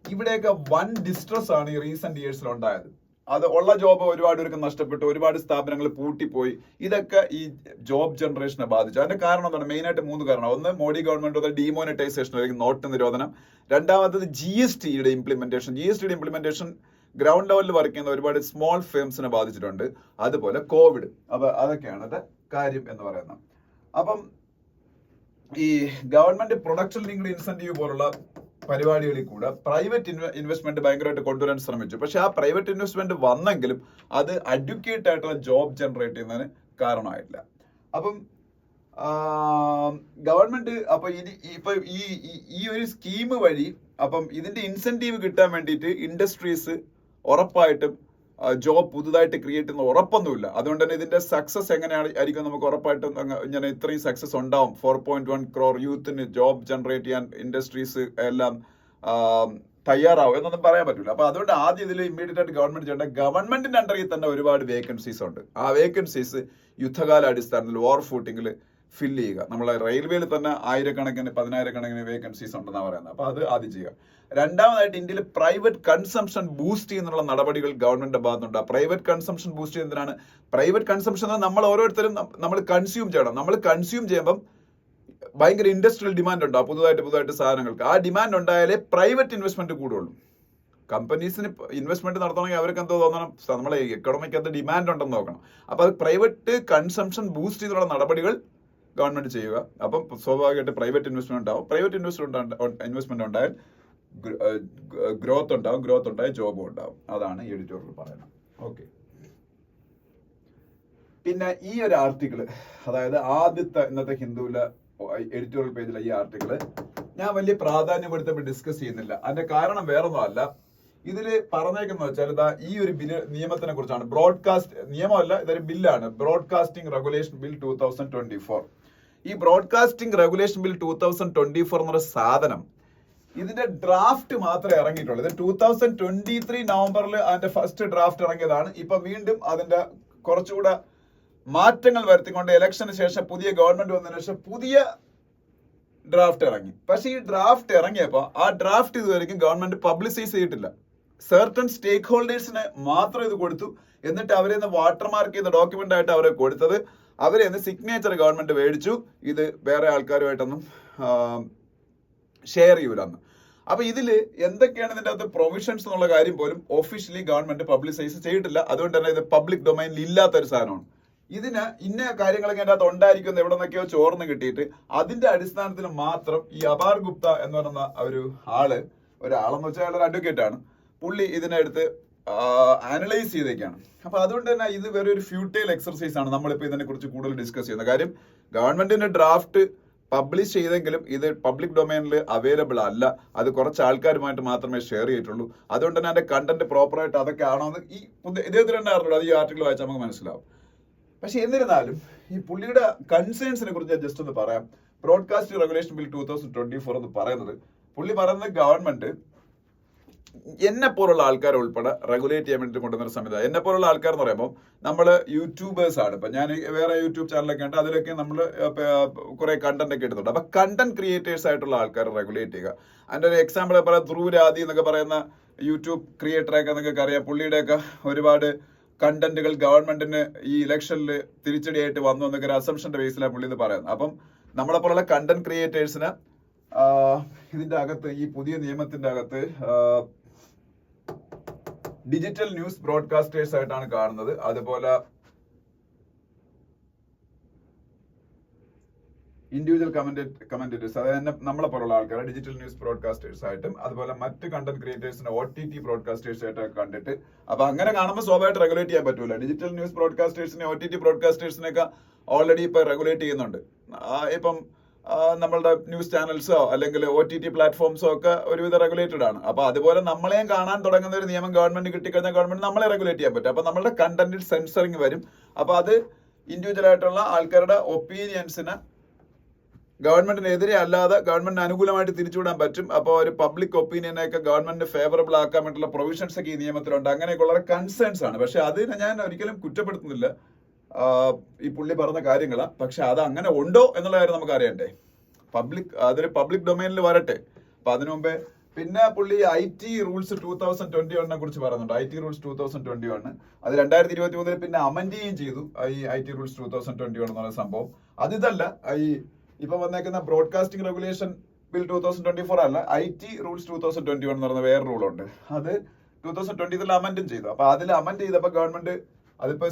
ഇവിടെയൊക്കെ വൻ ഡിസ്ട്രസ് ആണ് ഈ റീസെന്റ് ഇയേഴ്സിൽ ഉണ്ടായത്. അത് ഉള്ള ജോബ് ഒരുപാട് പേർക്ക് നഷ്ടപ്പെട്ടു, ഒരുപാട് സ്ഥാപനങ്ങൾ പൂട്ടിപ്പോയി. ഇതൊക്കെ ഈ ജോബ് ജനറേഷനെ ബാധിച്ചു. അതിന്റെ കാരണം എന്താണ്? മെയിൻ ആയിട്ട് 3 കാരണം. ഒന്ന്, മോഡി ഗവൺമെന്റ് ഡിമോണിറ്റൈസേഷൻ അല്ലെങ്കിൽ നോട്ട് നിരോധനം. രണ്ടാമത്തത് GSTയുടെ ഇംപ്ലിമെന്റേഷൻ ഗ്രൗണ്ട് ലെവലിൽ വർക്ക് ചെയ്യുന്ന ഒരുപാട് സ്മോൾ ഫേംസിനെ ബാധിച്ചിട്ടുണ്ട്. അതുപോലെ കോവിഡ്. അപ്പൊ അതൊക്കെയാണ് അതിന്റെ കാര്യം എന്ന് പറയുന്നത്. അപ്പം ഈ ഗവൺമെന്റ് പ്രൊഡക്ഷൻ ലിങ്ക്ഡ് ഇൻസെന്റീവ് പോലുള്ള പരിപാടികളിൽ കൂടെ പ്രൈവറ്റ് ഇൻവെസ്റ്റ്മെന്റ് ഭയങ്കരമായിട്ട് കൊണ്ടുവരാൻ ശ്രമിച്ചു. പക്ഷെ ആ പ്രൈവറ്റ് ഇൻവെസ്റ്റ്മെന്റ് വന്നെങ്കിലും അത് അഡ്യൂക്കേറ്റ് ആയിട്ടുള്ള ജോബ് ജനറേറ്റ് ചെയ്യുന്നതിന് കാരണമായിട്ടില്ല. അപ്പം ഗവൺമെന്റ് അപ്പൊ ഇപ്പൊ ഈ ഒരു സ്കീം വഴി അപ്പം ഇതിന്റെ ഇൻസെന്റീവ് കിട്ടാൻ വേണ്ടിയിട്ട് ഇൻഡസ്ട്രീസ് ഉറപ്പായിട്ടും ജോബ് പുതുതായിട്ട് ക്രിയേറ്റ് ചെയ്യുന്ന ഉറപ്പൊന്നുമില്ല. അതുകൊണ്ട് തന്നെ ഇതിന്റെ സക്സസ് എങ്ങനെയാണ് ആയിരിക്കും നമുക്ക് ഉറപ്പായിട്ടും ഇങ്ങനെ ഇത്രയും സക്സസ് ഉണ്ടാവും. 4.1 crore യൂത്തിന് ജോബ് ജനറേറ്റ് ചെയ്യാൻ ഇൻഡസ്ട്രീസ് എല്ലാം തയ്യാറാവും എന്നൊന്നും പറയാൻ പറ്റില്ല. അപ്പൊ അതുകൊണ്ട് ആദ്യം ഇതിൽ ഇമ്മീഡിയറ്റ് ആയിട്ട് ഗവൺമെന്റ് ചെയ്യേണ്ട, ഗവൺമെന്റിന്റെ അണ്ടറിൽ തന്നെ ഒരുപാട് വേക്കൻസീസ് ഉണ്ട്. ആ വേക്കൻസീസ് യുദ്ധകാല അടിസ്ഥാനത്തിൽ വാർ ഫൂട്ടിങ്ങിൽ ഫില്ല് ചെയ്യുക. നമ്മളെ റെയിൽവേയിൽ തന്നെ 1000-കണക്കിന് വേക്കൻസീസ് ഉണ്ടെന്നാണ് പറയുന്നത്. അപ്പൊ അത് ആദ്യം ചെയ്യുക. രണ്ടാമതായിട്ട് ഇന്ത്യയിൽ പ്രൈവറ്റ് കൺസംഷൻ ബൂസ്റ്റ് ചെയ്യുന്നുള്ള നടപടികൾ ഗവൺമെന്റിന്റെ ഭാഗത്തുണ്ട്. പ്രൈവറ്റ് കൺസംഷൻ ബൂസ്റ്റ് ചെയ്യുന്നതിനാണ്. പ്രൈവറ്റ് കൺസംഷൻ നമ്മൾ ഓരോരുത്തരും നമ്മൾ കൺസ്യൂം ചെയ്യണം. നമ്മൾ കൺസ്യൂം ചെയ്യുമ്പം ഭയങ്കര ഇൻഡസ്ട്രിയൽ ഡിമാൻഡ് ഉണ്ടാവും പുതുതായിട്ട് സാധനങ്ങൾക്ക്. ആ ഡിമാൻഡ് ഉണ്ടായാലേ പ്രൈവറ്റ് ഇൻവെസ്റ്റ്മെന്റ് കൂടുള്ളൂ. കമ്പനീസിന് ഇൻവെസ്റ്റ്മെന്റ് നടത്തണമെങ്കിൽ അവർക്ക് എന്തോ തോന്നണം, നമ്മളെ എക്കണോമിക്ക് അത് ഡിമാൻഡ് ഉണ്ടെന്ന് നോക്കണം. അപ്പൊ അത് പ്രൈവറ്റ് കൺസംഷൻ ബൂസ്റ്റ് ചെയ്തുള്ള നടപടികൾ ഗവൺമെന്റ് ചെയ്യുക. അപ്പം സ്വാഭാവികമായിട്ട് പ്രൈവറ്റ് ഇൻവെസ്റ്റ്മെന്റ് ഉണ്ടാവും. പ്രൈവറ്റ് ഇൻവെസ്റ്റ്മെന്റ് ഉണ്ടായാൽ ഗ്രോത്ത് ഉണ്ടായാൽ ജോബും ഉണ്ടാവും. അതാണ് ഈ എഡിറ്റോറിയൽ പറയുന്നത്. ഓക്കെ. പിന്നെ ഈ ഒരു ആർട്ടിക്കിള്, അതായത് ആദ്യത്തെ ഇന്നത്തെ ഹിന്ദുവിലെ എഡിറ്റോറിയൽ പേജിലെ ഈ ആർട്ടിക്കിള് ഞാൻ വലിയ പ്രാധാന്യപ്പെടുത്തപ്പോൾ ഡിസ്കസ് ചെയ്യുന്നില്ല. അതിന്റെ കാരണം വേറൊന്നും അല്ല. ഇതില് പറഞ്ഞേക്കുന്ന വെച്ചാൽ ഇതാ ഈ ഒരു നിയമത്തിനെ കുറിച്ചാണ്. ബ്രോഡ്കാസ്റ്റ് നിയമമല്ല, ഇതൊരു ബില്ലാണ്. Broadcasting regulation bill 2024. ഈ ബ്രോഡ്കാസ്റ്റിംഗ് റെഗുലേഷൻ ബിൽ 2024 എന്നൊരു സാധനം, ഇതിന്റെ ഡ്രാഫ്റ്റ് മാത്രമേ ഇറങ്ങിയിട്ടുള്ളൂ. ഇത് 2023 നവംബറിൽ അതിന്റെ ഫസ്റ്റ് ഡ്രാഫ്റ്റ് ഇറങ്ങിയതാണ്. ഇപ്പൊ വീണ്ടും അതിന്റെ കുറച്ചുകൂടെ മാറ്റങ്ങൾ വരുത്തിക്കൊണ്ട് ഇലക്ഷന് ശേഷം പുതിയ ഗവൺമെന്റ് വന്നതിന് ശേഷം പുതിയ ഡ്രാഫ്റ്റ് ഇറങ്ങി. പക്ഷെ ഈ ഡ്രാഫ്റ്റ് ഇറങ്ങിയപ്പോ ആ ഡ്രാഫ്റ്റ് ഇതുവരെയും ഗവൺമെന്റ് പബ്ലിസൈസ് ചെയ്തിട്ടില്ല. സർട്ടൺ സ്റ്റേക്ക് ഹോൾഡേഴ്സിന് മാത്രം ഇത് കൊടുത്തു. എന്നിട്ട് അവരെ വാട്ടർമാർക്ക് ചെയ്ത ഡോക്യുമെന്റ് ആയിട്ട് അവരെ കൊടുത്തത്, അവരെ സിഗ്നേച്ചർ ഗവൺമെന്റ് മേടിച്ചു. ഇത് വേറെ ആൾക്കാരുമായിട്ടൊന്നും ഷെയർ ചെയ്യൂലെന്ന്. അപ്പൊ ഇതില് എന്തൊക്കെയാണ് ഇതിന്റെ അകത്ത് പ്രൊവിഷൻസ് എന്നുള്ള കാര്യം പോലും ഒഫീഷ്യലി ഗവൺമെന്റ് പബ്ലിസൈസ് ചെയ്തിട്ടില്ല. അതുകൊണ്ട് തന്നെ ഇത് പബ്ലിക് ഡൊമൈനിൽ ഇല്ലാത്ത ഒരു സാധനമാണ്. ഇതിന് ഇന്ന കാര്യങ്ങളൊക്കെ അതിന്റെ അകത്ത് ഉണ്ടായിരിക്കും എവിടെ നിന്നൊക്കെയോ ചോർന്ന് കിട്ടിയിട്ട് അതിന്റെ അടിസ്ഥാനത്തിൽ മാത്രം ഈ അപാർ ഗുപ്ത എന്ന് പറയുന്ന ഒരാളെന്ന് വെച്ചാൽ അയാളൊരു അഡ്വക്കേറ്റ് ആണ്. പുള്ളി ഇതിനെടുത്ത് അനലൈസ് ചെയ്തേക്കാണ്. അപ്പൊ അതുകൊണ്ട് തന്നെ ഇത് വേറെ ഒരു ഫ്യൂട്ടൈൽ എക്സർസൈസ് ആണ്. നമ്മളിപ്പോ ഇതിനെ കുറിച്ച് കൂടുതൽ ഡിസ്കസ് ചെയ്യുന്ന കാര്യം. ഗവൺമെന്റിന്റെ ഡ്രാഫ്റ്റ് പബ്ലിഷ് ചെയ്തെങ്കിലും ഇത് പബ്ലിക് ഡൊമൈനിൽ അവൈലബിൾ അല്ല. അത് കുറച്ച് ആൾക്കാരുമായിട്ട് മാത്രമേ ഷെയർ ചെയ്തിട്ടുള്ളൂ. അതുകൊണ്ട് തന്നെ അതിന്റെ കണ്ടന്റ് പ്രോപ്പറായിട്ട് അതൊക്കെ ആണോ എന്ന് ഈ ഇദ്ദേഹത്തിന് തന്നെ അറിഞ്ഞുള്ളൂ. അത് ഈ ആർട്ടിക്കിൾ വായിച്ചാൽ നമുക്ക് മനസ്സിലാവും. പക്ഷെ എന്നിരുന്നാലും ഈ പുള്ളിയുടെ കൺസേൺസിനെ കുറിച്ച് ഞാൻ ജസ്റ്റ് ഒന്ന് പറയാം. ബ്രോഡ്കാസ്റ്റ് റെഗുലേഷൻ ബിൽ 2024 എന്ന് പറയുന്നത്, പുള്ളി പറയുന്നത് ഗവൺമെന്റ് എന്നെ പോലുള്ള ആൾക്കാരെ ഉൾപ്പെടെ റെഗുലേറ്റ് ചെയ്യാൻ വേണ്ടി കൊണ്ടുവന്ന സംവിധാനം. എന്നെ പോലുള്ള ആൾക്കാർ എന്ന് പറയുമ്പോൾ നമ്മൾ യൂട്യൂബേഴ്സ് ആണ്. ഇപ്പൊ ഞാൻ വേറെ യൂട്യൂബ് ചാനലൊക്കെ ഉണ്ട്, അതിലൊക്കെ നമ്മൾ കുറെ കണ്ടന്റ് ഒക്കെ എടുത്തിട്ടുണ്ട്. അപ്പൊ കണ്ടന്റ് ക്രിയേറ്റേഴ്സ് ആയിട്ടുള്ള ആൾക്കാർ റെഗുലേറ്റ് ചെയ്യുക. അതിന്റെ ഒരു എക്സാമ്പിൾ പറയാം, ധ്രുവരാതി എന്നൊക്കെ പറയുന്ന യൂട്യൂബ് ക്രിയേറ്ററൊക്കെ നിങ്ങൾക്ക് അറിയാം. പുള്ളിയുടെയൊക്കെ ഒരുപാട് കണ്ടന്റുകൾ ഗവൺമെന്റിന് ഈ ഇലക്ഷനിൽ തിരിച്ചടിയായിട്ട് വന്നു എന്നൊക്കെ ഒരു അസംഷന്റെ ബേസിലാണ് പുള്ളി ഇത് പറയുന്നത്. അപ്പം നമ്മളെ പോലുള്ള കണ്ടന്റ് ക്രിയേറ്റേഴ്സിന് ഇതിന്റെ അകത്ത്, ഈ പുതിയ നിയമത്തിന്റെ അകത്ത് ഡിജിറ്റൽ ന്യൂസ് ബ്രോഡ്കാസ്റ്റേഴ്സ് ആയിട്ടാണ് കാണുന്നത്. അതുപോലെ ഇൻഡിവിജ്വൽ കമന്റേറ്റേഴ്സ്, അതായത് നമ്മളെ പോലുള്ള ആൾക്കാരെ ഡിജിറ്റൽ ന്യൂസ് ബ്രോഡ്കാസ്റ്റേഴ്സ് ആയിട്ടും അതുപോലെ മറ്റ് കണ്ടന്റ് ക്രിയേറ്റേഴ്സിനെ OTT ബ്രോഡ്കാസ്റ്റേഴ്സ് ആയിട്ടൊക്കെ കണ്ടിട്ട്, അപ്പൊ അങ്ങനെ കാണുമ്പോൾ സ്വാഭാവികമായിട്ട് റെഗുലേറ്റ് ചെയ്യാൻ പറ്റൂല. ഡിജിറ്റൽ ന്യൂസ് ബ്രോഡ്കാസ്റ്റേഴ്സിനെ OTT ബ്രോഡ്കാസ്റ്റേഴ്സിനെയൊക്കെ ഓൾറെഡി ഇപ്പൊ റെഗുലേറ്റ് ചെയ്യുന്നുണ്ട്. ഇപ്പം നമ്മളുടെ ന്യൂസ് ചാനൽസോ അല്ലെങ്കിൽ OTT പ്ലാറ്റ്ഫോംസോ ഒക്കെ ഒരുവിധ റെഗുലേറ്റഡ് ആണ്. അപ്പൊ അതുപോലെ നമ്മളെയും കാണാൻ തുടങ്ങുന്ന ഒരു നിയമം ഗവൺമെന്റ് കിട്ടിക്കഴിഞ്ഞാൽ ഗവൺമെന്റ് നമ്മളെ റെഗുലേറ്റ് ചെയ്യാൻ പറ്റും. അപ്പൊ നമ്മളുടെ കണ്ടന്റിൽ സെൻസറിങ് വരും. അപ്പൊ അത് ഇൻഡിവിജ്വൽ ആയിട്ടുള്ള ആൾക്കാരുടെ ഒപ്പീനിയൻസിന് ഗവൺമെന്റിനെതിരെ അല്ലാതെ ഗവൺമെന്റിന് അനുകൂലമായിട്ട് തിരിച്ചുവിടാൻ പറ്റും. അപ്പോൾ ഒരു പബ്ലിക് ഒപ്പീനിയനൊക്കെ ഗവൺമെന്റ് ഫേവറബിൾ ആക്കാൻ വേണ്ടിയുള്ള പ്രൊവിഷൻസ് ഒക്കെ ഈ നിയമത്തിലുണ്ട്. അങ്ങനെയൊക്കെയുള്ള കൺസേൺസ് ആണ്. പക്ഷെ അതിനെ ഞാൻ ഒരിക്കലും കുറ്റപ്പെടുത്തുന്നില്ല, ഈ പുള്ളി പറഞ്ഞ കാര്യങ്ങളാ. പക്ഷെ അത് അങ്ങനെ ഉണ്ടോ എന്നുള്ള കാര്യം നമുക്ക് അറിയണ്ടേ. അതൊരു പബ്ലിക് ഡൊമൈനിൽ വരട്ടെ. അപ്പൊ അതിനു മുമ്പേ പിന്നെ പുള്ളി IT റൂൾസ് 2021 കുറിച്ച് പറയുന്നുണ്ട്. IT റൂൾസ് 2021 അത് 2023 പിന്നെ അമെൻഡ് ചെയ്തു. ഈ IT റൂൾസ് 2021 എന്നുള്ള സംഭവം അതിതല്ല. ഈ ഇപ്പൊ വന്നേക്കുന്ന ബ്രോഡ്കാസ്റ്റിംഗ് റെഗുലേഷൻ ബിൽ 2024 അല്ല, IT റൂൾസ് 2021 എന്ന് പറയുന്ന വേറെ റൂളുണ്ട്. അത് 2023 അമെൻഡും ചെയ്തു. അപ്പൊ അതിൽ അമെൻഡ് ചെയ്തപ്പോ ഗവൺമെന്റ് അതിപ്പോ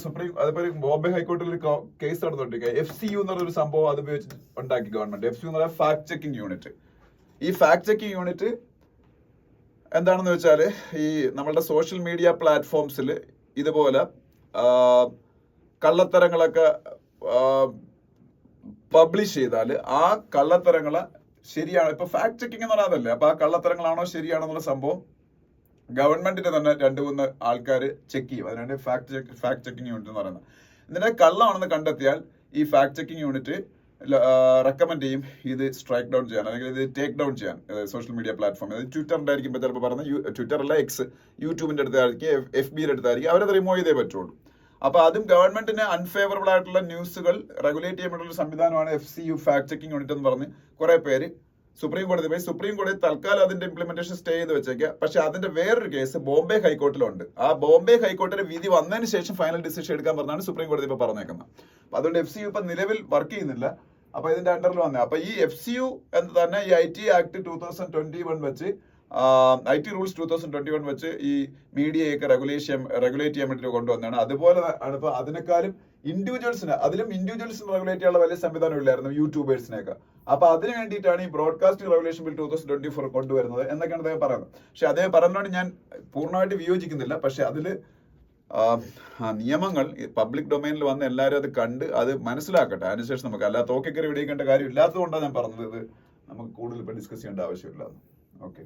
ബോംബെ ഹൈക്കോർട്ടിൽ ഒരു കേസ് നടന്നുകൊണ്ടിരിക്കുക. FCU എന്ന് പറഞ്ഞൊരു സംഭവം അത് ഉപയോഗിച്ച് ഉണ്ടാക്കി ഗവൺമെന്റ്. FCU എന്ന് പറയുന്ന ഫാക്ട് ചെക്കിംഗ് യൂണിറ്റ്. ഈ ഫാക്ട് ചെക്കിംഗ് യൂണിറ്റ് എന്താണെന്ന് വെച്ചാൽ, ഈ നമ്മളുടെ സോഷ്യൽ മീഡിയ പ്ലാറ്റ്ഫോംസിൽ ഇതുപോലെ കള്ളത്തരങ്ങളൊക്കെ പബ്ലിഷ് ചെയ്താൽ ആ കള്ളത്തരങ്ങളെ ശരിയാണ്, ഇപ്പൊ ഫാക്ട് ചെക്കിംഗ് എന്ന് പറയാതല്ലേ, അപ്പൊ ആ കള്ളത്തരങ്ങളാണോ ശരിയാണെന്നുള്ള സംഭവം ഗവൺമെന്റിന്റെ തന്നെ 2-3 ആൾക്കാർ ചെക്ക് ചെയ്യും. അതിനാണ് ഫാക്ട് ചെക്കിംഗ് യൂണിറ്റ് എന്ന് പറയുന്നത്. ഇതിനെ കള്ളമാണെന്ന് കണ്ടെത്തിയാൽ ഈ ഫാക്ട് ചെക്കിംഗ് യൂണിറ്റ് റെക്കമെൻഡ് ചെയ്യും ഇത് സ്ട്രൈക്ക് ഡൗൺ ചെയ്യാൻ, അല്ലെങ്കിൽ ഇത് ടേക്ക് ഡൗൺ ചെയ്യാൻ സോഷ്യൽ മീഡിയ പ്ലാറ്റ്ഫോം. അത് ട്വിറ്ററിന്റെ ആയിരിക്കും ചിലപ്പോൾ പറഞ്ഞത്, ട്വിറ്ററല്ല X, യൂട്യൂബിന്റെ അടുത്തായിരിക്കും, FBയുടെ അടുത്തായിരിക്കും, അവരത് റിമൂവ് ചെയ്തേ പറ്റുള്ളൂ. അപ്പൊ അതും ഗവൺമെന്റിന് അൺഫേവറബിൾ ആയിട്ടുള്ള ന്യൂസുകൾ റെഗുലേറ്റ് ചെയ്യാൻ വേണ്ടിയുള്ള സംവിധാനമാണ് FCU ഫാക്ട് ചെക്കിംഗ് യൂണിറ്റ് എന്ന് പറഞ്ഞ് കുറെ പേര് സുപ്രീം കോടതി പോയി. സുപ്രീം കോടതി തൽക്കാലം അതിന്റെ ഇംപ്ലിമെന്റേഷൻ സ്റ്റേ ചെയ്ത് വെച്ചേക്കുക. പക്ഷെ അതിന്റെ വേറൊരു കേസ് ബോംബെ ഹൈക്കോർട്ടിലുണ്ട്. ആ ബോംബെ ഹൈക്കോർട്ടിന്റെ വിധി വന്നതിന് ശേഷം ഫൈനൽ ഡിസിഷൻ എടുക്കാൻ പറഞ്ഞാണ് സുപ്രീം കോടതി ഇപ്പൊ പറഞ്ഞേക്കുന്നത്. അപ്പൊ അതുകൊണ്ട് FCU ഇപ്പൊ നിലവിൽ വർക്ക് ചെയ്യുന്നില്ല. അപ്പൊ ഇതിന്റെ അണ്ടറിൽ വന്നത്, അപ്പൊ ഈ FCU എന്ന് തന്നെ ഈ IT ആക്ട് 2021 വെച്ച്, IT റൂൾസ് 2021 വെച്ച് ഈ മീഡിയയൊക്കെ റെഗുലേറ്റ് ചെയ്യാൻ വേണ്ടി കൊണ്ടുവന്നതാണ്. അതുപോലെ ആണ് ഇപ്പൊ അതിനേക്കാളും അതിലും ഇൻഡിവിജ്വൽസിന് റെഗുലേറ്റ് ചെയ്യാനുള്ള വലിയ സംവിധാനം ഇല്ലായിരുന്നു യൂട്യൂബേഴ്സിനെയൊക്കെ. അപ്പൊ അതിന് വേണ്ടിയിട്ടാണ് ഈ ബ്രോഡ്കാസ്റ്റിംഗ് റെഗുലേഷൻ ബിൽ 2024 കൊണ്ടുവരുന്നത് എന്നൊക്കെയാണ് അദ്ദേഹം പറയുന്നത്. പക്ഷെ അദ്ദേഹം പറഞ്ഞതുകൊണ്ട് ഞാൻ പൂർണ്ണമായിട്ട് വിയോജിക്കുന്നില്ല. പക്ഷെ അതില് നിയമങ്ങൾ പബ്ലിക് ഡൊമൈനിൽ വന്ന് എല്ലാവരും അത് കണ്ട് അത് മനസ്സിലാക്കട്ടെ. അതിനുശേഷം നമുക്ക്, അല്ലാതെ തോക്കിക്കറി വെടിയിക്കേണ്ട കാര്യം ഇല്ലാത്തതുകൊണ്ടാണ് ഞാൻ പറഞ്ഞത് ഇത് നമുക്ക് കൂടുതൽ ഇപ്പൊ ഡിസ്കസ് ചെയ്യേണ്ട ആവശ്യമില്ല. ഓക്കെ,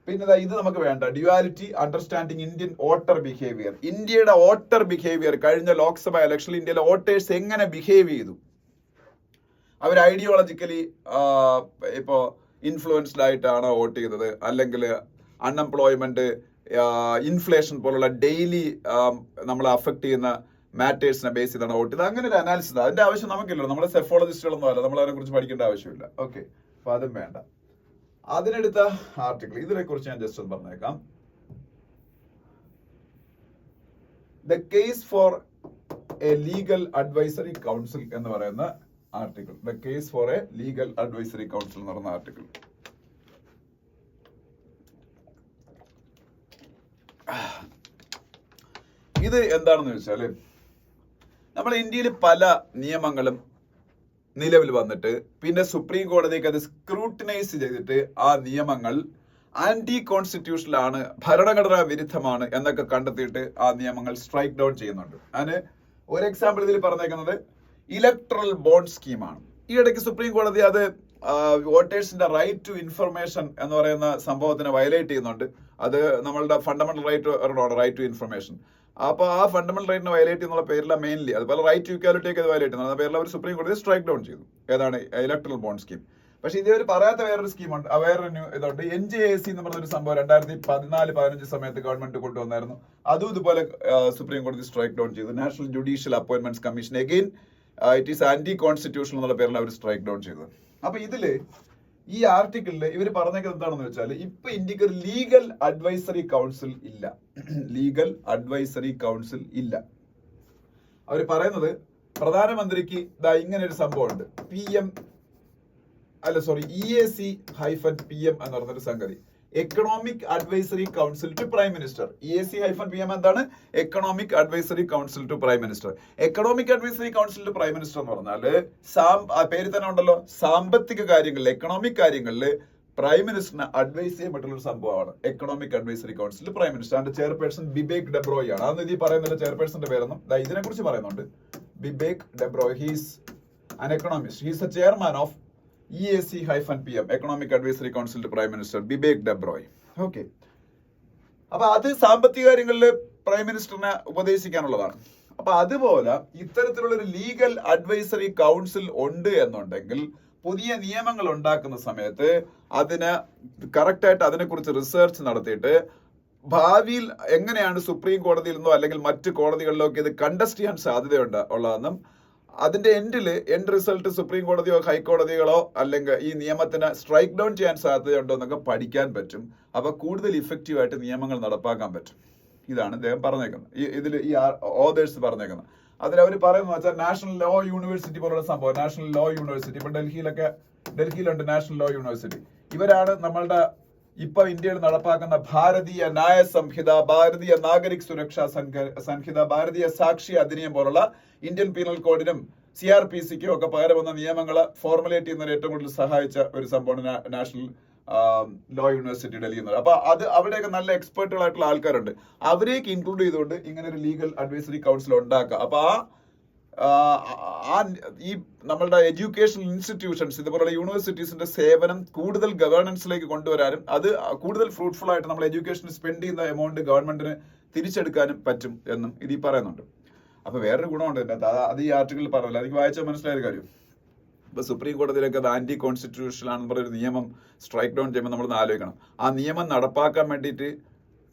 പിന്നെ ഇത് നമുക്ക് വേണ്ട, duality understanding Indian voter behaviour. ഇന്ത്യയുടെ വോട്ടർ ബിഹേവിയർ കഴിഞ്ഞ ലോക്സഭ ഇലക്ഷനിൽ ഇന്ത്യയിലെ വോട്ടേഴ്സ് എങ്ങനെ ബിഹേവ് ചെയ്തു, അവർ ഐഡിയോളജിക്കലി ഇപ്പോ ഇൻഫ്ലുവൻസ്ഡ് ആയിട്ടാണോ വോട്ട് ചെയ്തത്, അല്ലെങ്കിൽ അൺഎംപ്ലോയ്മെന്റ്, ഇൻഫ്ലേഷൻ പോലുള്ള ഡെയിലി നമ്മളെ അഫക്ട് ചെയ്യുന്ന മാറ്റേഴ്സിനെ ബേസ് ചെയ്താണ് വോട്ട് ചെയ്തത്. അങ്ങനെ ഒരു അനാലിസിസ് അതിന്റെ ആവശ്യം നമുക്കില്ലല്ലോ. നമ്മളെ സെഫോളജിസ്റ്റുകളൊന്നും അല്ല, നമ്മൾ അതിനെ കുറിച്ച് പഠിക്കേണ്ട ആവശ്യമില്ല. ഓക്കെ, അപ്പൊ അതും വേണ്ട. അതിനെടുത്ത ആർട്ടിക്കിൾ ഇതിനെ കുറിച്ച് ഞാൻ ജസ്റ്റ് ഒന്ന് പറഞ്ഞേക്കാം. The case for a legal advisory council എന്ന് പറയുന്ന article. The case for a legal advisory council എന്ന് പറയുന്ന ആർട്ടിക്കിൾ. ഇത് എന്താണെന്ന് വെച്ചാല്, നമ്മുടെ ഇന്ത്യയിൽ പല നിയമങ്ങളും നിലവിൽ വന്നിട്ട് പിന്നെ സുപ്രീം കോടതിക്ക് അത് സ്ക്രൂട്ടിനൈസ് ചെയ്തിട്ട് ആ നിയമങ്ങൾ ആന്റി കോൺസ്റ്റിറ്റ്യൂഷണൽ ആണ്, ഭരണഘടനാ വിരുദ്ധമാണ് എന്നൊക്കെ കണ്ടെത്തിയിട്ട് ആ നിയമങ്ങൾ സ്ട്രൈക്ക് ഡൗൺ ചെയ്യുന്നുണ്ട്. അതിന് ഒരു എക്സാമ്പിൾ ഇതിൽ പറഞ്ഞേക്കുന്നത്, ഇലക്ട്രൽ ബോണ്ട് സ്കീമാണ്. ഈ ഇടയ്ക്ക് സുപ്രീം കോടതി അത് വോട്ടേഴ്സിന്റെ റൈറ്റ് ടു ഇൻഫർമേഷൻ എന്ന് പറയുന്ന സംഭവത്തിനെ വയലേറ്റ് ചെയ്യുന്നുണ്ട്. അത് നമ്മളുടെ ഫണ്ടമെന്റൽ റൈറ്റ് ടു ഇൻഫർമേഷൻ. അപ്പൊ ആ ഫണ്ടമെന്റൽ റൈറ്റിനെ വയലേറ്റ് എന്നുള്ള പേരിലാണ് മെയിൻലി, അതുപോലെ റൈറ്റ് ടു ഇക്വാലിറ്റി ഒക്കെ അത് വയലേറ്റ് ചെയ്യുന്നത് പേരിൽ അവർ സുപ്രീം കോടതി സ്ട്രൈക്ക് ഡൗൺ ചെയ്തു. ഏതാണ്? Electoral bond scheme. പക്ഷെ ഇതേവർ പറയാത്ത വേറൊരു സ്കീമുണ്ട്, വേറൊരു ഇതുണ്ട്. NJAC എന്ന് പറഞ്ഞൊരു സംഭവം 2014-15 സമയത്ത് ഗവൺമെന്റ് കൊണ്ടുവന്നായിരുന്നു. അതും ഇതുപോലെ സുപ്രീം കോടതി സ്ട്രൈക്ക് ഡൗൺ ചെയ്തു. National judicial appointments commission again it is anti constitutional എന്നുള്ള പേരിൽ അവർ സ്ട്രൈക്ക് ഡൗൺ ചെയ്തത്. അപ്പൊ ഇതില് ഈ ആർട്ടിക്കിളില് ഇവർ പറഞ്ഞേക്കുന്നത് എന്താണെന്ന് വെച്ചാൽ, ഇപ്പൊ ഇന്ത്യക്ക് ഒരു ലീഗൽ അഡ്വൈസറി കൗൺസിൽ ഇല്ല. ലീഗൽ അഡ്വൈസറി കൗൺസിൽ ഇല്ല. അവർ പറയുന്നത് പ്രധാനമന്ത്രിക്ക് ഇങ്ങനെ ഒരു സംഭവം ഉണ്ട്, EAC-PM എന്ന് പറഞ്ഞൊരു സംഗതി, economic advisory council to prime minister. EAC-PM എന്താണ്? Economic advisory council to prime minister. Economic advisory council to prime minister എന്ന് പറഞ്ഞാല് പേര് തന്നെ ഉണ്ടല്ലോ, സാമ്പത്തിക കാര്യങ്ങളിൽ, എക്കണോമിക് കാര്യങ്ങളിൽ പ്രൈം മിനിസ്റ്ററിന് അഡ്വൈസ് ചെയ്യപ്പെട്ടുള്ള ഒരു സംഭവമാണ് economic advisory council prime minister. അതിന്റെ ചെയർപേഴ്സൺ ബിബേക് ഡെബ്രോയ് ആണ്. അതൊന്നും ഇതിൽ പറയുന്നില്ല ചെയർപേഴ്സന്റെ പേരൊന്നും. ഇതിനെ കുറിച്ച് പറയുന്നുണ്ട്. Bibek Debroy, he's an economist, he's a chairman of EAC-PM, economic advisory council to prime minister, Bibek Debroy. Okay, അപ്പൊ അത് സാമ്പത്തിക കാര്യങ്ങളിൽ പ്രൈം മിനിസ്റ്ററിനെ ഉപദേശിക്കാനുള്ളതാണ്. അപ്പൊ അതുപോലെ ഇത്തരത്തിലുള്ള ഒരു ലീഗൽ അഡ്വൈസറി കൗൺസിൽ ഉണ്ട് എന്നുണ്ടെങ്കിൽ പുതിയ നിയമങ്ങൾ ഉണ്ടാക്കുന്ന സമയത്ത് അതിന് കറക്റ്റായിട്ട് അതിനെക്കുറിച്ച് റിസർച്ച് നടത്തിയിട്ട് ഭാവിയിൽ എങ്ങനെയാണ് സുപ്രീം കോടതിയിൽ നിന്നോ അല്ലെങ്കിൽ മറ്റ് കോടതികളിലൊക്കെ ഇത് കണ്ടസ്റ്റ് ചെയ്യാൻ സാധ്യതയുണ്ട് ഉള്ളതെന്നും അതിന്റെ എൻഡ് റിസൾട്ട് സുപ്രീം കോടതിയോ ഹൈക്കോടതികളോ അല്ലെങ്കിൽ ഈ നിയമത്തിന് സ്ട്രൈക്ക് ഡൗൺ ചെയ്യാൻ സാധ്യതയുണ്ടോ എന്നൊക്കെ പഠിക്കാൻ പറ്റും. അപ്പൊ കൂടുതൽ ഇഫക്റ്റീവായിട്ട് നിയമങ്ങൾ നടപ്പാക്കാൻ പറ്റും. ഇതാണ് അദ്ദേഹം പറഞ്ഞേക്കുന്നത്, ഇതിൽ ഈ ഓതേഴ്സ് പറഞ്ഞേക്കുന്നത്. അതിൽ അവർ പറയുന്നത് വെച്ചാൽ നാഷണൽ ലോ യൂണിവേഴ്സിറ്റി പോലുള്ള സംഭവം, നാഷണൽ ലോ യൂണിവേഴ്സിറ്റി ഇപ്പൊ ഡൽഹിയിലുണ്ട് നാഷണൽ ലോ യൂണിവേഴ്സിറ്റി. ഇവരാണ് നമ്മളുടെ ഇപ്പൊ ഇന്ത്യയിൽ നടപ്പാക്കുന്ന ഭാരതീയ ന്യായ സംഹിത, ഭാരതീയ നാഗരിക് സുരക്ഷാ സംഹിത, ഭാരതീയ സാക്ഷി അധിനിയം പോലുള്ള ഇന്ത്യൻ പീനൽ കോഡിനും CRPCക്കും ഒക്കെ പകരം വന്ന നിയമങ്ങളെ ഫോർമുലേറ്റ് ചെയ്യുന്നതിന് ഏറ്റവും കൂടുതൽ സഹായിച്ച ഒരു സംഭവമാണ് നാഷണൽ ലോ യൂണിവേഴ്സിറ്റി ഡൽഹി എന്നത്. അപ്പൊ അവിടെയൊക്കെ നല്ല എക്സ്പേർട്ടുകളായിട്ടുള്ള ആൾക്കാരുണ്ട്. അവരെയൊക്കെ ഇൻക്ലൂഡ് ചെയ്തുകൊണ്ട് ഇങ്ങനെ ഒരു ലീഗൽ അഡ്വൈസറി കൗൺസിൽ ഉണ്ടാക്കുക. അപ്പൊ ഈ നമ്മളുടെ എഡ്യൂക്കേഷണൽ ഇൻസ്റ്റിറ്റ്യൂഷൻസ് ഇതുപോലുള്ള യൂണിവേഴ്സിറ്റീസിന്റെ സേവനം കൂടുതൽ ഗവേണൻസിലേക്ക് കൊണ്ടുവരാനും അത് കൂടുതൽ ഫ്രൂട്ട്ഫുൾ ആയിട്ട് നമ്മൾ എഡ്യൂക്കേഷന് സ്പെൻഡ് ചെയ്യുന്ന എമൗണ്ട് ഗവൺമെന്റിന് തിരിച്ചെടുക്കാനും പറ്റും എന്നും ഇതിൽ പറയുന്നുണ്ട്. അപ്പൊ വേറൊരു ഗുണമുണ്ട് ഇതിന്റെ, അത് ഈ ആർട്ടിക്കിളിൽ പറഞ്ഞില്ല, എനിക്ക് വായിച്ചാൽ മനസ്സിലായ കാര്യം. ഇപ്പൊ സുപ്രീം കോടതിയിലൊക്കെ അത് ആന്റി കോൺസ്റ്റിറ്റ്യൂഷണൽ ആണെന്ന് പറഞ്ഞൊരു നിയമം സ്ട്രൈക്ക് ഡൗൺ ചെയ്യുമ്പോൾ നമ്മളൊന്ന് ആലോചിക്കണം. ആ നിയമം നടപ്പാക്കാൻ വേണ്ടിയിട്ട്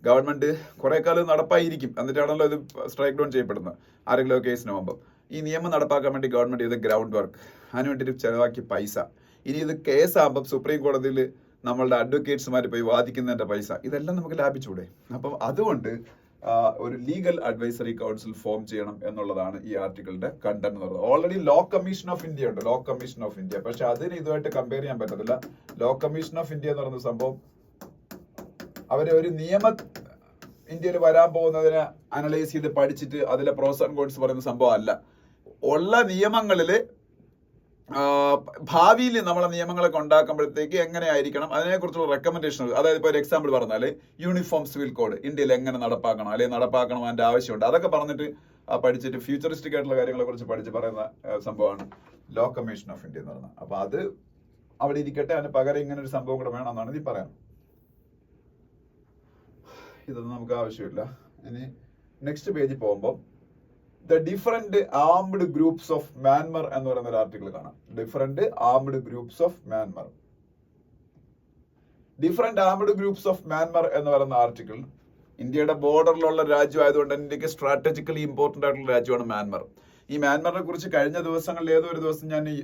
ഗവൺമെന്റ് കുറെ കാലം നടപ്പായിരിക്കും, എന്നിട്ടാണല്ലോ ഇത് സ്ട്രൈക്ക് ഡൗൺ ചെയ്യപ്പെടുന്നത് ആരെങ്കിലും കേസിന് മുമ്പ്. ഈ നിയമം നടപ്പാക്കാൻ വേണ്ടി ഗവൺമെന്റ് ചെയ്ത ഗ്രൗണ്ട് വർക്ക്, അതിന് വേണ്ടിയിട്ട് ചെലവാക്കിയ പൈസ, ഇനി ഇത് കേസാകുമ്പോൾ സുപ്രീം കോടതിയിൽ നമ്മളുടെ അഡ്വക്കേറ്റ്സുമാർ പോയി വാദിക്കുന്നതിന്റെ പൈസ, ഇതെല്ലാം നമുക്ക് ലാഭിച്ചൂടെ? അപ്പം അതുകൊണ്ട് ഒരു ലീഗൽ അഡ്വൈസറി കൗൺസിൽ ഫോം ചെയ്യണം എന്നുള്ളതാണ് ഈ ആർട്ടിക്കിളിന്റെ കണ്ടന്റ് എന്ന് പറയുന്നത്. Already law commission of India ഉണ്ട്, ലോ കമ്മീഷൻ ഓഫ് ഇന്ത്യ. പക്ഷെ അതിന് ഇതുമായിട്ട് കമ്പയർ ചെയ്യാൻ പറ്റത്തില്ല. ലോ കമ്മീഷൻ ഓഫ് ഇന്ത്യ എന്ന് പറയുന്ന സംഭവം അവരെ ഒരു ഇന്ത്യയിൽ വരാൻ പോകുന്നതിനെ അനലൈസ് ചെയ്ത് പഠിച്ചിട്ട് അതിലെ പ്രോസ് ആൻഡ് കോൺസ് പറയുന്ന സംഭവം അല്ല. ഉള്ള നിയമങ്ങളില് ഭാവിയിൽ നമ്മളെ നിയമങ്ങളൊക്കെ ഉണ്ടാക്കുമ്പോഴത്തേക്ക് എങ്ങനെയായിരിക്കണം അതിനെക്കുറിച്ചുള്ള റെക്കമെൻഡേഷൻ. അതായത് ഇപ്പോൾ ഒരു എക്സാമ്പിൾ പറഞ്ഞാൽ യൂണിഫോം സിവിൽ കോഡ് ഇന്ത്യയിൽ എങ്ങനെ നടപ്പാക്കണം, അല്ലെങ്കിൽ നടപ്പാക്കണം അതിന്റെ ആവശ്യമുണ്ട്, അതൊക്കെ പറഞ്ഞിട്ട് പഠിച്ചിട്ട് ഫ്യൂച്ചറിസ്റ്റിക് ആയിട്ടുള്ള കാര്യങ്ങളെ കുറിച്ച് പഠിച്ച് പറയുന്ന സംഭവമാണ് ലോ കമ്മീഷൻ ഓഫ് ഇന്ത്യ എന്ന് പറയുന്നത്. അപ്പൊ അത് അവിടെ ഇരിക്കട്ടെ, അതിന് പകരം ഇങ്ങനെ ഒരു സംഭവം കൂടെ വേണമെന്നാണ് ഇതിൽ പറയാം. ഇതൊന്നും നമുക്ക് ആവശ്യമില്ല. ഇനി നെക്സ്റ്റ് പേജിൽ പോകുമ്പോൾ the different armed groups of Myanmar എന്ന് പറയുന്ന ഒരു ആർട്ടിക്കിൾ കാണാം. Different armed groups of Myanmar. Different armed groups of Myanmar എന്ന് പറയുന്ന ആർട്ടിക്കിൾ ഇന്ത്യയുടെ ബോർഡറിലുള്ള രാജ്യമായതുകൊണ്ട് ഇന്ത്യക്ക് സ്ട്രാറ്റജിക്കലി ഇമ്പോർട്ടന്റ് ആയിട്ടുള്ള രാജ്യമാണ് മ്യാൻമർ. ഈ മ്യാൻമറിനെ കുറിച്ച് കഴിഞ്ഞ ദിവസങ്ങളിൽ ഏതോ ഒരു ദിവസം ഞാൻ ഈ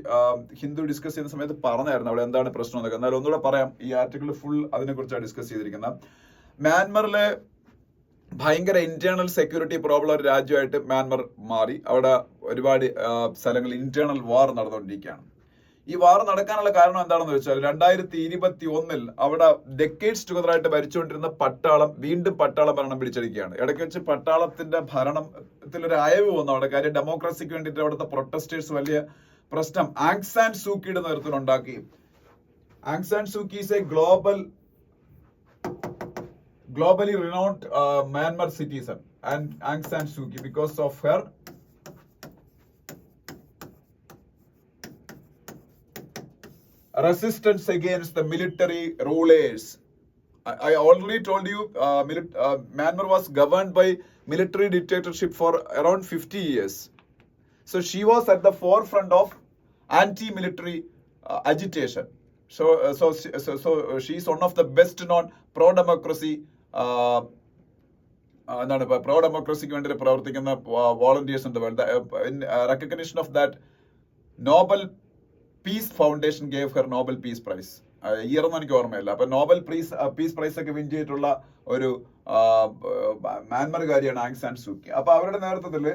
ഹിന്ദു ഡിസ്കസ് ചെയ്യുന്ന സമയത്ത് പറഞ്ഞായിരുന്നു അവിടെ എന്താണ് പ്രശ്നം എന്നൊക്കെ. എന്നാലും ഒന്നുകൂടെ പറയാം, ഈ ആർട്ടിക്കിൾ ഫുൾ അതിനെ കുറിച്ചാണ് ഡിസ്കസ് ചെയ്തിരിക്കുന്നത്. മ്യാൻമറിലെ ഭയങ്കര ഇന്റേണൽ സെക്യൂരിറ്റി പ്രോബ്ലം ഒരു രാജ്യമായിട്ട് മ്യാൻമർ മാറി. അവിടെ ഒരുപാട് സ്ഥലങ്ങളിൽ ഇന്റേണൽ വാർ നടന്നുകൊണ്ടിരിക്കുകയാണ്. ഈ വാർ നടക്കാനുള്ള കാരണം എന്താണെന്ന് വെച്ചാൽ 2021 അവിടെ ഡെക്കേഡ്സ് ടുഗദറായിട്ട് ഭരിച്ചുകൊണ്ടിരുന്ന പട്ടാളം വീണ്ടും പട്ടാളം ഭരണം പിടിച്ചെടുക്കുകയാണ്. ഇടയ്ക്ക് വെച്ച് പട്ടാളത്തിന്റെ ഭരണത്തിലൊരു അയവ് വന്നു അവിടെ. കാര്യം ഡെമോക്രസിക്ക് വേണ്ടിയിട്ട് അവിടുത്തെ പ്രൊട്ടസ്റ്റേഴ്സ് വലിയ പ്രശ്നം ആങ് സാൻ സൂക്കിയുടെ നേതൃത്വത്തിൽ ഉണ്ടാക്കി. Aung San സൂക്കി is A globally renowned Myanmar citizen, and Aung San Suu Kyi, because of her resistance against the military rulers. I already told you Myanmar was governed by military dictatorship for around 50 years. So she was at the forefront of anti-military agitation. So she is one of the best known pro-democracy എന്താണ് pro ഡെമോക്രസിക്ക് വേണ്ടി പ്രവർത്തിക്കുന്ന volunteers ഉണ്ട്. In recognition of that, Nobel Peace Foundation gave her Nobel Peace Prize. Year ഒന്നും എനിക്ക് ഓർമ്മയില്ല. അപ്പൊ Nobel peace prize ഒക്കെ win ചെയ്തിട്ടുള്ള ഒരു മ്യാൻമർകാരിയാണ് ആങ് സാൻ സൂക്കി. അപ്പൊ അവരുടെ നേതൃത്വത്തില്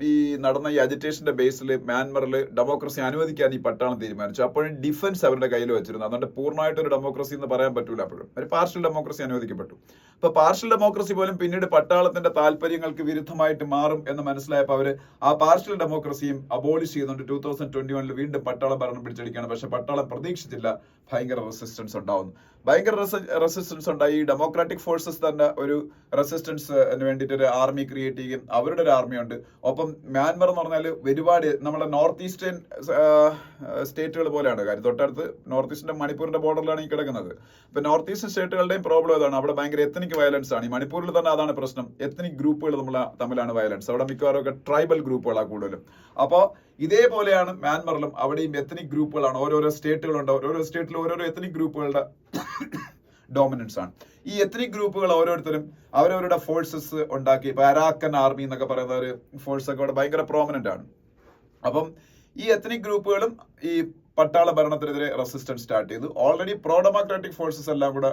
ഈ നടന്ന ഈ അജിറ്റേഷന്റെ ബേസിൽ മ്യാൻമറിൽ ഡെമോക്രസി അനുവദിക്കാൻ ഈ പട്ടാളം തീരുമാനിച്ചു. അപ്പോഴും ഡിഫൻസ് അവരുടെ കയ്യിൽ വെച്ചിരുന്നു. അതുകൊണ്ട് പൂർണ്ണമായിട്ടൊരു ഡെമോക്രസി എന്ന് പറയാൻ പറ്റൂല. അപ്പോഴും ഒരു പാർഷ്യൽ ഡെമോക്രസി അനുവദിക്കപ്പെട്ടു. അപ്പൊ പാർഷ്യൽ ഡെമോക്രസി പോലും പിന്നീട് പട്ടാളത്തിന്റെ താല്പര്യങ്ങൾക്ക് വിരുദ്ധമായിട്ട് മാറും എന്ന് മനസ്സിലായപ്പോൾ അവര് ആ പാർഷ്യൽ ഡെമോക്രസിയും അബോളിഷ് ചെയ്യുന്നുണ്ട്. 2021 വീണ്ടും പട്ടാളം ഭരണം പിടിച്ചെടുക്കുകയാണ്. പക്ഷെ പട്ടാളം പ്രതീക്ഷിച്ചില്ല ഭയങ്കര റെസിസ്റ്റൻസ് ഉണ്ടാവുന്നു. ഭയങ്കര റെസിസ്റ്റൻസ് ഉണ്ടായി. ഈ ഡെമോക്രാറ്റിക് ഫോഴ്സസ് തന്നെ ഒരു റെസിസ്റ്റൻസിന് വേണ്ടിയിട്ട് ഒരു ആർമി ക്രിയേറ്റ് ചെയ്യും. അവരുടെ ഒരു ആർമി ഉണ്ട്. ഒപ്പം മ്യാൻമർ എന്ന് പറഞ്ഞാൽ ഒരുപാട് നമ്മുടെ നോർത്ത് ഈസ്റ്റേൺ സ്റ്റേറ്റുകൾ പോലെയാണ് കാര്യം. തൊട്ടടുത്ത് നോർത്ത് ഈസ്റ്റിന്റെ മണിപ്പൂരിന്റെ ബോർഡറിലാണ് ഈ കിടക്കുന്നത്. അപ്പൊ നോർത്ത് ഈസ്റ്റേൺ സ്റ്റേറ്റുകളുടെയും പ്രോബ്ലം ഇതാണ്. അവിടെ ഭയങ്കര എത്നിക് വയലൻസ് ആണ്. ഈ മണിപ്പൂരിൽ തന്നെ അതാണ് പ്രശ്നം. എത്നിക് ഗ്രൂപ്പുകൾ തമ്മിലാണ് വയലൻസ്. അവിടെ മിക്കവാറും ഒക്കെ ട്രൈബൽ ഗ്രൂപ്പുകളാണ് കൂടുതലും. അപ്പോൾ ഇതേപോലെയാണ് മ്യാൻമറിലും. അവിടെയും എത്നിക് ഗ്രൂപ്പുകളാണ്. ഓരോരോ സ്റ്റേറ്റുകളുണ്ട്. ഓരോരോ സ്റ്റേറ്റിലും ഓരോരോ എത്നിക് ഗ്രൂപ്പുകളുടെ ഡോമിനൻസ് ആണ്. ഈ എത്നിക് ഗ്രൂപ്പുകൾ ഓരോരുത്തരും അവരവരുടെ ഫോഴ്സസ് ഉണ്ടാക്കി. ഇപ്പൊ അരാക്കൻ ആർമി എന്നൊക്കെ പറയുന്ന ഒരു ഫോഴ്സ് ഒക്കെ അവിടെ ഭയങ്കര പ്രോമിനന്റ് ആണ്. അപ്പം ഈ എത്നിക് ഗ്രൂപ്പുകളും ഈ പട്ടാള ഭരണത്തിനെതിരെ റെസിസ്റ്റൻസ് സ്റ്റാർട്ട് ചെയ്തു. ഓൾറെഡി പ്രോ ഡെമോക്രാറ്റിക് ഫോഴ്സസ് എല്ലാം കൂടെ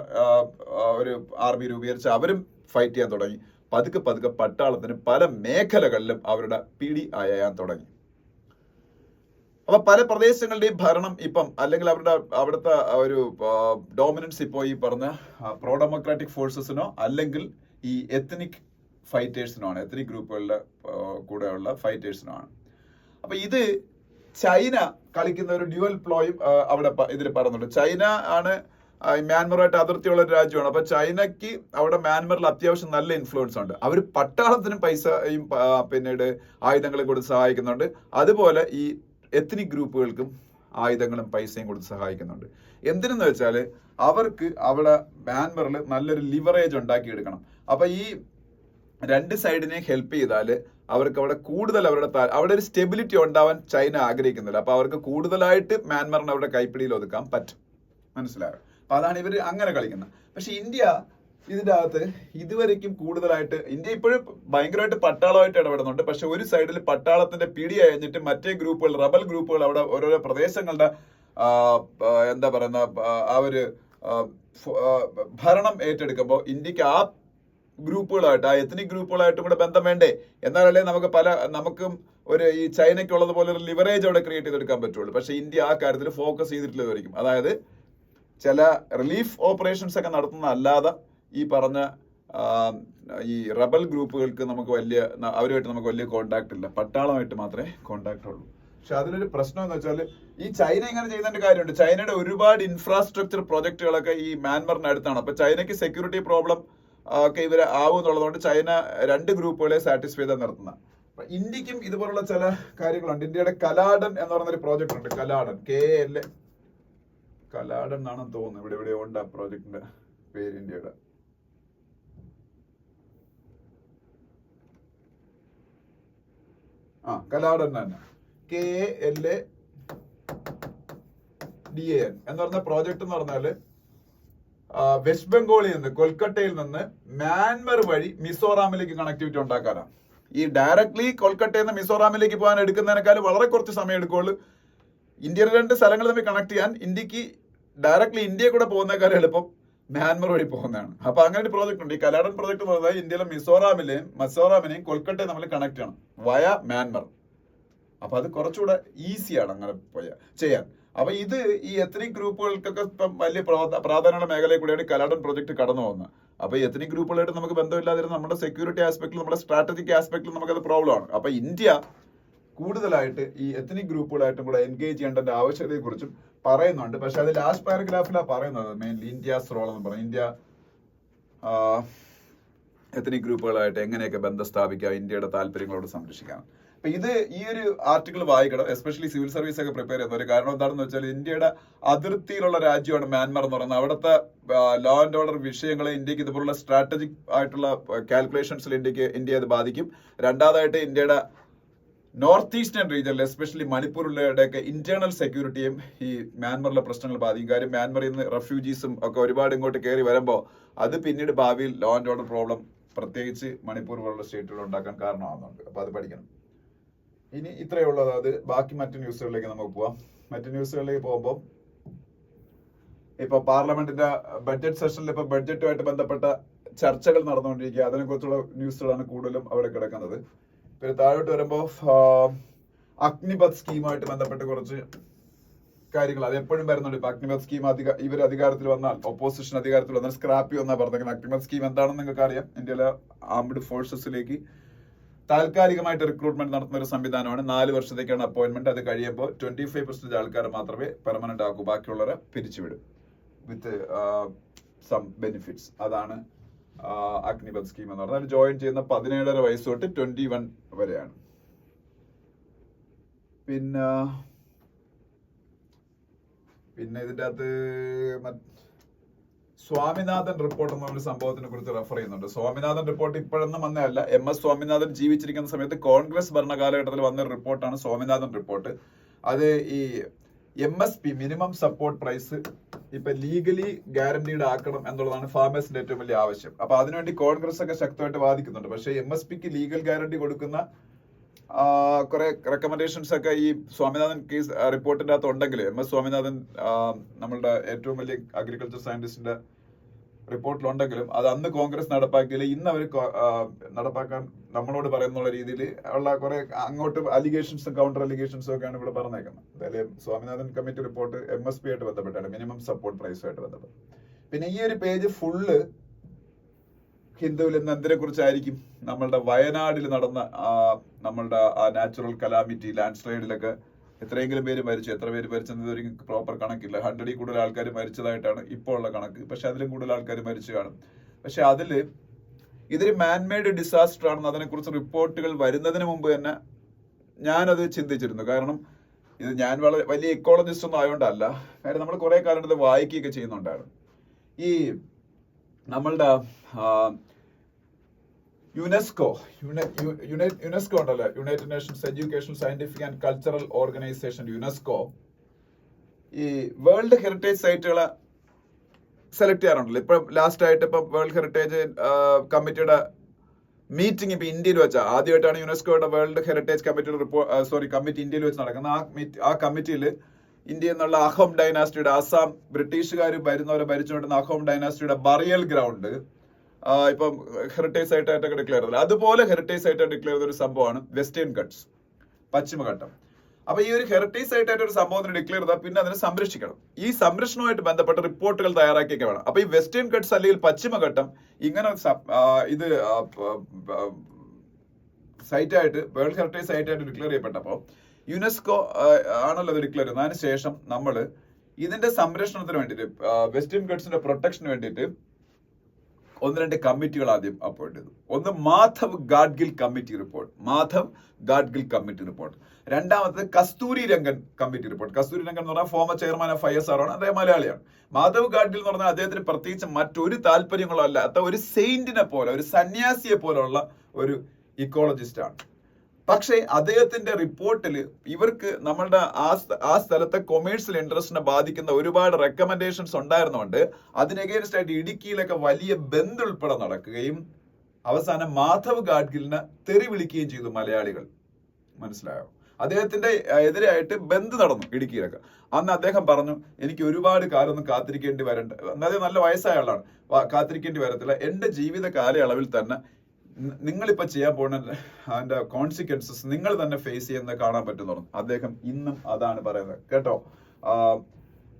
ഒരു ആർമി രൂപീകരിച്ച് അവരും ഫൈറ്റ് ചെയ്യാൻ തുടങ്ങി. പതുക്കെ പതുക്കെ പട്ടാളത്തിന് പല മേഖലകളിലും അവരുടെ പിടി അയയാൻ തുടങ്ങി. അപ്പൊ പല പ്രദേശങ്ങളുടെയും ഭരണം ഇപ്പം അല്ലെങ്കിൽ അവിടുത്തെ ഒരു ഡോമിനൻസ് ഇപ്പോൾ ഈ പറഞ്ഞ പ്രോ ഡെമോക്രാറ്റിക് ഫോഴ്സസിനോ അല്ലെങ്കിൽ ഈ എത്നിക് ഫൈറ്റേഴ്സിനോ ആണ്. എത്നിക് ഗ്രൂപ്പുകളുടെ കൂടെയുള്ള ഫൈറ്റേഴ്സിനോ ആണ്. അപ്പൊ ഇത് ചൈന കളിക്കുന്ന ഒരു ഡ്യുവൽ പ്ലോയും അവിടെ ഇതിൽ പറയുന്നുണ്ട്. ചൈന ആണ് മ്യാൻമറുമായിട്ട് അതിർത്തിയുള്ള ഒരു രാജ്യമാണ്. അപ്പൊ ചൈനയ്ക്ക് അവിടെ മ്യാൻമറിൽ അത്യാവശ്യം നല്ല ഇൻഫ്ലുവൻസ് ഉണ്ട്. അവർ പട്ടാളത്തിനും പൈസയും പിന്നീട് ആയുധങ്ങളും കൊടുത്ത് സഹായിക്കുന്നുണ്ട്. അതുപോലെ ഈ എത്നിക് ഗ്രൂപ്പുകൾക്കും ആയുധങ്ങളും പൈസയും കൊടുത്ത് സഹായിക്കുന്നുണ്ട്. എന്തിനെന്ന് വെച്ചാൽ അവർക്ക് അവിടെ മ്യാൻമറിൽ നല്ലൊരു ലിവറേജ് ഉണ്ടാക്കിയെടുക്കണം. അപ്പൊ ഈ രണ്ട് സൈഡിനെ ഹെൽപ്പ് ചെയ്താൽ അവർക്ക് അവിടെ കൂടുതൽ അവിടെ ഒരു സ്റ്റെബിലിറ്റി ഉണ്ടാവാൻ ചൈന ആഗ്രഹിക്കുന്നില്ല. അപ്പൊ അവർക്ക് കൂടുതലായിട്ട് മ്യാൻമറിനെ അവരുടെ കൈപ്പിടിയിൽ ഒതുക്കാൻ പറ്റും. മനസ്സിലായോ? അപ്പൊ അതാണ് ഇവർ അങ്ങനെ കളിക്കുന്നത്. പക്ഷെ ഇന്ത്യ ഇതിന്റെ അകത്ത് ഇതുവരെയ്ക്കും കൂടുതലായിട്ട് ഇന്ത്യ ഇപ്പോഴും ഭയങ്കരമായിട്ട് പട്ടാളമായിട്ട് ഇടപെടുന്നുണ്ട്. പക്ഷെ ഒരു സൈഡിൽ പട്ടാളത്തിന്റെ പിടി അയഞ്ഞിട്ട് മറ്റേ ഗ്രൂപ്പുകൾ റബൽ ഗ്രൂപ്പുകൾ അവിടെ ഓരോരോ പ്രദേശങ്ങളുടെ എന്താ പറയുന്ന ആ ഒരു ഭരണം ഏറ്റെടുക്കുമ്പോൾ ഇന്ത്യക്ക് ആ ഗ്രൂപ്പുകളായിട്ട് ആ എത്നിക് ഗ്രൂപ്പുകളായിട്ടും കൂടെ ബന്ധം വേണ്ടേ? എന്നാലല്ലേ നമുക്കും ഒരു ഈ ചൈനയ്ക്കുള്ളത് പോലെ ഒരു ലിവറേജ് അവിടെ ക്രിയേറ്റ് ചെയ്തെടുക്കാൻ പറ്റുള്ളൂ. പക്ഷെ ഇന്ത്യ ആ കാര്യത്തിൽ ഫോക്കസ് ചെയ്തിട്ടില്ലായിരിക്കും. അതായത് ചില റിലീഫ് ഓപ്പറേഷൻസ് ഒക്കെ നടത്തുന്ന അല്ലാതെ ഈ പറഞ്ഞ ഈ റബൽ ഗ്രൂപ്പുകൾക്ക് അവരുമായിട്ട് നമുക്ക് വലിയ കോണ്ടാക്ട് ഇല്ല. പട്ടാളമായിട്ട് മാത്രമേ കോണ്ടാക്ട് ഉള്ളൂ. പക്ഷെ അതിലൊരു പ്രശ്നം എന്ന് വെച്ചാൽ ഈ ചൈന ഇങ്ങനെ ചെയ്യുന്നതിന്റെ കാര്യമുണ്ട്. ചൈനയുടെ ഒരുപാട് ഇൻഫ്രാസ്ട്രക്ചർ പ്രൊജക്ടുകളൊക്കെ ഈ മ്യാൻമറിന് അടുത്താണ്. അപ്പൊ ചൈനയ്ക്ക് സെക്യൂരിറ്റി പ്രോബ്ലം ഒക്കെ ഇവരെ ആവുമെന്നുള്ളതുകൊണ്ട് ചൈന രണ്ട് ഗ്രൂപ്പുകളെ സാറ്റിസ്ഫൈ ചെയ്താൽ നിർത്തുന്ന. അപ്പൊ ഇന്ത്യക്കും ഇതുപോലുള്ള ചില കാര്യങ്ങളുണ്ട്. ഇന്ത്യയുടെ കലാഡൻ എന്ന് പറയുന്നൊരു പ്രോജക്റ്റ് ഉണ്ട്. കലാഡൻ കലാഡൻ എന്നാണെന്ന് തോന്നുന്നു. ഇവിടെ ഉണ്ട് ആ പ്രോജക്റ്റിന്റെ പേര്. ഇന്ത്യയുടെ കലാഡൻ തന്നെ KALADAN എന്ന് പറഞ്ഞ പ്രോജക്റ്റ് എന്ന് പറഞ്ഞാല് വെസ്റ്റ് ബംഗാളിൽ നിന്ന് കൊൽക്കട്ടയിൽ നിന്ന് മ്യാൻമർ വഴി മിസോറാമിലേക്ക് കണക്ടിവിറ്റി ഉണ്ടാക്കാനാണ്. ഈ ഡയറക്ട്ലി കൊൽക്കട്ടയിൽ നിന്ന് മിസോറാമിലേക്ക് പോകാൻ എടുക്കുന്നതിനേക്കാൾ വളരെ കുറച്ച് സമയം എടുക്കുള്ളൂ. ഇന്ത്യയിലെ രണ്ട് സ്ഥലങ്ങൾ തമ്മിൽ കണക്ട് ചെയ്യാൻ ഇന്ത്യക്ക് ഡയറക്ട്ലി ഇന്ത്യയെ കൂടെ പോകുന്നേക്കാളും എളുപ്പം മ്യാൻമർ വഴി പോകുന്നതാണ്. അപ്പൊ അങ്ങനെ ഒരു പ്രോജക്റ്റ് ഉണ്ട്. ഈ കലാഡൻ പ്രോജക്ട് എന്ന് പറഞ്ഞാൽ ഇന്ത്യയിലെ മിസോറാമിനെയും കൊൽക്കട്ടയും തമ്മിൽ കണക്ട് ചെയ്യണം വയ മ്യാൻമർ. അപ്പൊ അത് കുറച്ചുകൂടെ ഈസിയാണ് അങ്ങനെ ചെയ്യാൻ. അപ്പൊ ഇത് ഈ എത്നിക് ഗ്രൂപ്പുകൾക്കൊക്കെ ഇപ്പം വലിയ പ്രാധാന്യമുള്ള മേഖലയിൽ കൂടെയാണ് കലാഡൻ പ്രോജക്ട് കടന്നു പോകുന്നത്. അപ്പൊ എത്നിക് ഗ്രൂപ്പുകളായിട്ട് നമുക്ക് ബന്ധമില്ലാതിരുന്ന നമ്മുടെ സെക്യൂരിറ്റി ആസ്പെക്ടിൽ നമ്മുടെ സ്ട്രാറ്റജിക് ആസ്പെക്ടിൽ നമുക്കത് പ്രോബ്ലം ആണ്. അപ്പൊ ഇന്ത്യ കൂടുതലായിട്ട് ഈ എത്നിക് ഗ്രൂപ്പുകളായിട്ടും കൂടെ എൻഗേജ് ചെയ്യേണ്ടതിന്റെ ആവശ്യകതയെ കുറിച്ചും പറയുന്നുണ്ട്. പക്ഷെ അത് ലാസ്റ്റ് പാരഗ്രാഫിലാണ് പറയുന്നത് മെയിൻലി ഇന്ത്യസ് റോൾ എന്ന് പറയും. ഇന്ത്യ എത്നിക് ഗ്രൂപ്പുകളായിട്ട് എങ്ങനെയൊക്കെ ബന്ധം സ്ഥാപിക്കാം, ഇന്ത്യയുടെ താല്പര്യങ്ങളോട് സംരക്ഷിക്കാം. അപ്പൊ ഇത് ഈ ഒരു ആർട്ടിക്കിൾ വായിക്കണം, എസ്പെഷ്യലി സിവിൽ സർവീസ് ഒക്കെ പ്രിപ്പയർ ചെയ്യുന്നവർ. കാരണം എന്താണെന്ന് വെച്ചാൽ ഇന്ത്യയുടെ അതിർത്തിയിലുള്ള രാജ്യമാണ് മ്യാൻമർ എന്ന് പറയുന്നത്. അവിടുത്തെ ലോ ആൻഡ് ഓർഡർ വിഷയങ്ങളെ ഇന്ത്യക്ക് ഇതുപോലുള്ള സ്ട്രാറ്റജിക് ആയിട്ടുള്ള കാൽക്കുലേഷൻസിൽ ഇന്ത്യ അത് ബാധിക്കും. രണ്ടാമതായിട്ട് ഇന്ത്യയുടെ നോർത്ത് ഈസ്റ്റേൺ റീജിയനിൽ എസ്പെഷ്യലി മണിപ്പൂരിലുടെയൊക്കെ ഇന്റേണൽ സെക്യൂരിറ്റിയും ഈ മ്യാൻമറിലെ പ്രശ്നങ്ങൾ ബാധിക്കും. കാര്യം മ്യാൻമറിൽ നിന്ന് റെഫ്യൂജീസും ഒക്കെ ഒരുപാട് ഇങ്ങോട്ട് കയറി വരുമ്പോൾ അത് പിന്നീട് ഭാവിയിൽ ലോ ആൻഡ് ഓർഡർ പ്രോബ്ലം പ്രത്യേകിച്ച് മണിപ്പൂർ പോലുള്ള സ്റ്റേറ്റുകൾ ഉണ്ടാക്കാൻ കാരണമാകുന്നുണ്ട്. അപ്പൊ അത് പഠിക്കണം. ഇനി ഇത്രയേ ഉള്ളൂ. അതായത് ബാക്കി മറ്റു ന്യൂസുകളിലേക്ക് നമുക്ക് പോവാം. മറ്റു ന്യൂസുകളിലേക്ക് പോകുമ്പോൾ ഇപ്പൊ പാർലമെന്റിന്റെ ബഡ്ജറ്റ് സെഷനിൽ ഇപ്പൊ ബഡ്ജറ്റുമായിട്ട് ബന്ധപ്പെട്ട ചർച്ചകൾ നടന്നുകൊണ്ടിരിക്കുക. അതിനെക്കുറിച്ചുള്ള ന്യൂസുകളാണ് കൂടുതലും അവിടെ കിടക്കുന്നത്. പിന്നെ താഴോട്ട് വരുമ്പോൾ അഗ്നിപത് സ്കീമുമായിട്ട് ബന്ധപ്പെട്ട് കുറച്ച് കാര്യങ്ങൾ അത് എപ്പോഴും വരുന്നുണ്ട്. ഇപ്പൊ അഗ്നിപത് സ്കീം ഇവർ അധികാരത്തിൽ വന്നാൽ, ഓപ്പോസിഷൻ അധികാരത്തിൽ വന്നാൽ സ്ക്രാപ്പ് ചെയ്യുമെന്നാ പറഞ്ഞേക്കുന്നത്. അഗ്നിപത് സ്കീം എന്താണെന്ന് നിങ്ങൾക്ക് അറിയാം. ഇന്ത്യയിലെ ആംഡ് ഫോഴ്സസിലേക്ക് താൽക്കാലികമായിട്ട് റിക്രൂട്ട്മെന്റ് നടത്തുന്ന ഒരു സംവിധാനമാണ്. 4 വർഷത്തേക്കാണ് അപ്പോയിന്റ്മെന്റ്. അത് കഴിയുമ്പോൾ 25% ആൾക്കാർ മാത്രമേ പെർമനന്റ് ആക്കൂ, ബാക്കിയുള്ളവരെ പിരിച്ചുവിടും വിത്ത് സം ബെനിഫിറ്റ്സ്. അതാണ് അഗ്നിപത് സ്കീം എന്ന് പറഞ്ഞാൽ. ജോയിൻ ചെയ്യുന്ന 17.5 വയസ്സ് തൊട്ട് 21 വരെയാണ്. പിന്നെ ഇതിന്റെ അകത്ത് സ്വാമിനാഥൻ റിപ്പോർട്ട് എന്നൊരു സംഭവത്തിനെ കുറിച്ച് റെഫർ ചെയ്യുന്നുണ്ട്. സ്വാമിനാഥൻ റിപ്പോർട്ട് ഇപ്പോഴൊന്നും വന്നതല്ല. MS സ്വാമിനാഥൻ ജീവിച്ചിരിക്കുന്ന സമയത്ത് കോൺഗ്രസ് ഭരണകാലഘട്ടത്തിൽ വന്നൊരു റിപ്പോർട്ടാണ് സ്വാമിനാഥൻ റിപ്പോർട്ട്. അത് ഈ MSP മിനിമം സപ്പോർട്ട് പ്രൈസ് ഇപ്പൊ ലീഗലി ഗ്യാരണ്ടീഡ് ആക്കണം എന്നുള്ളതാണ് ഫാമേഴ്സിന്റെ ഏറ്റവും വലിയ ആവശ്യം. അപ്പൊ അതിനുവേണ്ടി കോൺഗ്രസ് ഒക്കെ ശക്തമായിട്ട് വാദിക്കുന്നുണ്ട്. പക്ഷേ MSPക്ക് ലീഗൽ ഗ്യാരണ്ടി കൊടുക്കുന്ന കുറെ റെക്കമെൻഡേഷൻസ് ഒക്കെ ഈ സ്വാമിനാഥൻ കേസ് റിപ്പോർട്ടിന്റെ അകത്ത് ഉണ്ടെങ്കിൽ, MS സ്വാമിനാഥൻ നമ്മളുടെ ഏറ്റവും വലിയ അഗ്രികൾച്ചർ സയന്റിസ്റ്റിന്റെ റിപ്പോർട്ടിലുണ്ടെങ്കിലും അത് അന്ന് കോൺഗ്രസ് നടപ്പാക്കിയില്ല. ഇന്ന് അവർ നടപ്പാക്കാൻ നമ്മളോട് പറയുന്നുള്ള രീതിയിൽ ഉള്ള കുറെ അങ്ങോട്ട് അലിഗേഷൻസും കൗണ്ടർ അലിഗേഷൻസും ഒക്കെയാണ് ഇവിടെ പറഞ്ഞേക്കുന്നത്. എന്തായാലും സ്വാമിനാഥൻ കമ്മിറ്റി റിപ്പോർട്ട് MSP ആയിട്ട് ബന്ധപ്പെട്ടാണ്, മിനിമം സപ്പോർട്ട് പ്രൈസുമായിട്ട് ബന്ധപ്പെട്ട്. പിന്നെ ഈ ഒരു പേജ് ഫുള്ള് ഹിന്ദുവിൽ ഇന്ന് എന്തിനെ കുറിച്ചായിരിക്കും? നമ്മളുടെ വയനാടിൽ നടന്ന നമ്മളുടെ ആ നാച്ചുറൽ കലാമിറ്റി ലാൻഡ് സ്ലൈഡിലൊക്കെ എത്രയെങ്കിലും പേര് മരിച്ചു. എത്ര പേര് മരിച്ചെന്നത് ഒരു പ്രോപ്പർ കണക്കില്ല. 100ൽ കൂടുതൽ ആൾക്കാർ മരിച്ചതായിട്ടാണ് ഇപ്പോൾ ഉള്ള കണക്ക്. പക്ഷെ അതിലും കൂടുതൽ ആൾക്കാർ മരിച്ചു കാണും. പക്ഷെ അതില് ഇതൊരു മാൻമെയ്ഡ് ഡിസാസ്റ്റർ ആണെന്ന് അതിനെക്കുറിച്ച് റിപ്പോർട്ടുകൾ വരുന്നതിന് മുമ്പ് തന്നെ ഞാനത് ചിന്തിച്ചിരുന്നു. കാരണം ഇത് ഞാൻ വളരെ വലിയ ഇക്കോളജിസ്റ്റ് ഒന്നും ആയതുകൊണ്ടല്ല, കാര്യം നമ്മൾ കുറെ കാലം ഇത് വായിക്കുകയൊക്കെ ചെയ്യുന്നുണ്ടായിരുന്നു. ഈ നമ്മളുടെ യുനെസ്കോ ഉണ്ടല്ലോ, United Nations education scientific and cultural organisation, UNESCO ഈ വേൾഡ് ഹെറിറ്റേജ് സൈറ്റുകളെ സെലക്ട് ചെയ്യാറുണ്ടല്ലോ. ഇപ്പൊ ലാസ്റ്റ് ആയിട്ട് ഇപ്പൊ വേൾഡ് ഹെറിറ്റേജ് കമ്മിറ്റിയുടെ മീറ്റിംഗ് ഇപ്പൊ ഇന്ത്യയിൽ വെച്ചാൽ ആദ്യമായിട്ടാണ് യുനെസ്കോയുടെ വേൾഡ് ഹെറിറ്റേജ് കമ്മിറ്റിയുടെ കമ്മിറ്റി ഇന്ത്യയിൽ വെച്ച് നടക്കുന്നത്. ആ കമ്മിറ്റിയിൽ ഇന്ത്യയിൽ നിന്നുള്ള അഹോം ഡൈനാസ്റ്റിയുടെ, ആസാം ബ്രിട്ടീഷുകാർ ഭരിച്ചുകൊണ്ടിരുന്ന അഹോം ഡൈനാസ്റ്റിയുടെ ബറിയൽ ഗ്രൗണ്ട് ഇപ്പം ഹെറിറ്റേജ് സൈറ്റായിട്ടൊക്കെ ഡിക്ലെയർ ചെയ്തത്. അതുപോലെ ഹെറിറ്റേജ് സൈറ്റായിട്ട് ഡിക്ലെയർ ചെയ്ത ഒരു സംഭവമാണ് വെസ്റ്റേൺ ഘട്ട്സ്, പശ്ചിമഘട്ടം. അപ്പൊ ഈ ഒരു ഹെറിറ്റേജ് സൈറ്റായിട്ട് ഒരു സംഭവത്തിന് ഡിക്ലെയർ ചെയ്താൽ പിന്നെ അതിനെ സംരക്ഷിക്കണം. ഈ സംരക്ഷണവുമായിട്ട് ബന്ധപ്പെട്ട റിപ്പോർട്ടുകൾ തയ്യാറാക്കിയൊക്കെ വേണം. അപ്പൊ ഈ വെസ്റ്റേൺ ഘട്ട്സ് അല്ലെങ്കിൽ പശ്ചിമഘട്ടം ഇങ്ങനെ ഇത് സൈറ്റായിട്ട് വേൾഡ് ഹെറിറ്റേജ് സൈറ്റായിട്ട് ഡിക്ലെയർ ചെയ്യപ്പെട്ടപ്പോൾ യുനെസ്കോ ആണല്ലോ അത് ഡിക്ലെയർ ചെയ്യുന്നത്. അതിനുശേഷം നമ്മൾ ഇതിന്റെ സംരക്ഷണത്തിന് വേണ്ടിയിട്ട്, വെസ്റ്റേൺ ഘട്ട്സിന്റെ പ്രൊട്ടക്ഷന് വേണ്ടിയിട്ട് 1-2 കമ്മിറ്റികൾ ആദ്യം അപ്പോയിന്റ് ചെയ്തു. ഒന്ന് മാധവ് ഗാഡ്ഗിൽ കമ്മിറ്റി റിപ്പോർട്ട്. രണ്ടാമത്തത് കസ്തൂരി രംഗൻ കമ്മിറ്റി റിപ്പോർട്ട്. കസ്തൂരി രംഗൻ എന്ന് പറഞ്ഞാൽ ഫോമർ ചെയർമാൻ ഓഫ് ISR ആണ്, അദ്ദേഹം മലയാളിയാണ്. മാധവ് ഗാഡ്ഗിൽ എന്ന് പറഞ്ഞാൽ അദ്ദേഹത്തിന് പ്രത്യേകിച്ച് മറ്റൊരു താല്പര്യങ്ങളോ അല്ലാത്ത ഒരു സെയിന്റിനെ പോലെ, ഒരു സന്യാസിയെ പോലുള്ള ഒരു ഇക്കോളജിസ്റ്റ് ആണ്. പക്ഷേ അദ്ദേഹത്തിന്റെ റിപ്പോർട്ടിൽ ഇവർക്ക് നമ്മളുടെ ആ സ്ഥലത്തെ കൊമേഴ്സ്യൽ ഇൻട്രസ്റ്റിനെ ബാധിക്കുന്ന ഒരുപാട് റെക്കമെൻഡേഷൻസ് ഉണ്ടായിരുന്നുകൊണ്ട് അതിന് അഗേൻസ്റ്റ് ആയിട്ട് ഇടുക്കിയിലൊക്കെ വലിയ ബന്ദ് ഉൾപ്പെടെ നടക്കുകയും അവസാനം മാധവ് ഗാഡ്ഗിലിനെ തെറി വിളിക്കുകയും ചെയ്തു മലയാളികൾ. മനസ്സിലായോ? അദ്ദേഹത്തിന്റെ എതിരായിട്ട് ബന്ദ് നടന്നു ഇടുക്കിയിലൊക്കെ. അന്ന് അദ്ദേഹം പറഞ്ഞു, എനിക്ക് ഒരുപാട് കാലമൊന്നും കാത്തിരിക്കേണ്ടി വരണ്ട, അതായത് നല്ല വയസ്സായ ആളാണ്, കാത്തിരിക്കേണ്ടി വരത്തില്ല, എന്റെ ജീവിത കാലയളവിൽ തന്നെ നിങ്ങളിപ്പോ ചെയ്യാൻ പോകുന്ന അതിന്റെ കോൺസിക്വൻസസ് നിങ്ങൾ തന്നെ ഫേസ് ചെയ്യുന്നത് കാണാൻ പറ്റുന്നു. അദ്ദേഹം ഇന്നും അതാണ് പറയുന്നത് കേട്ടോ.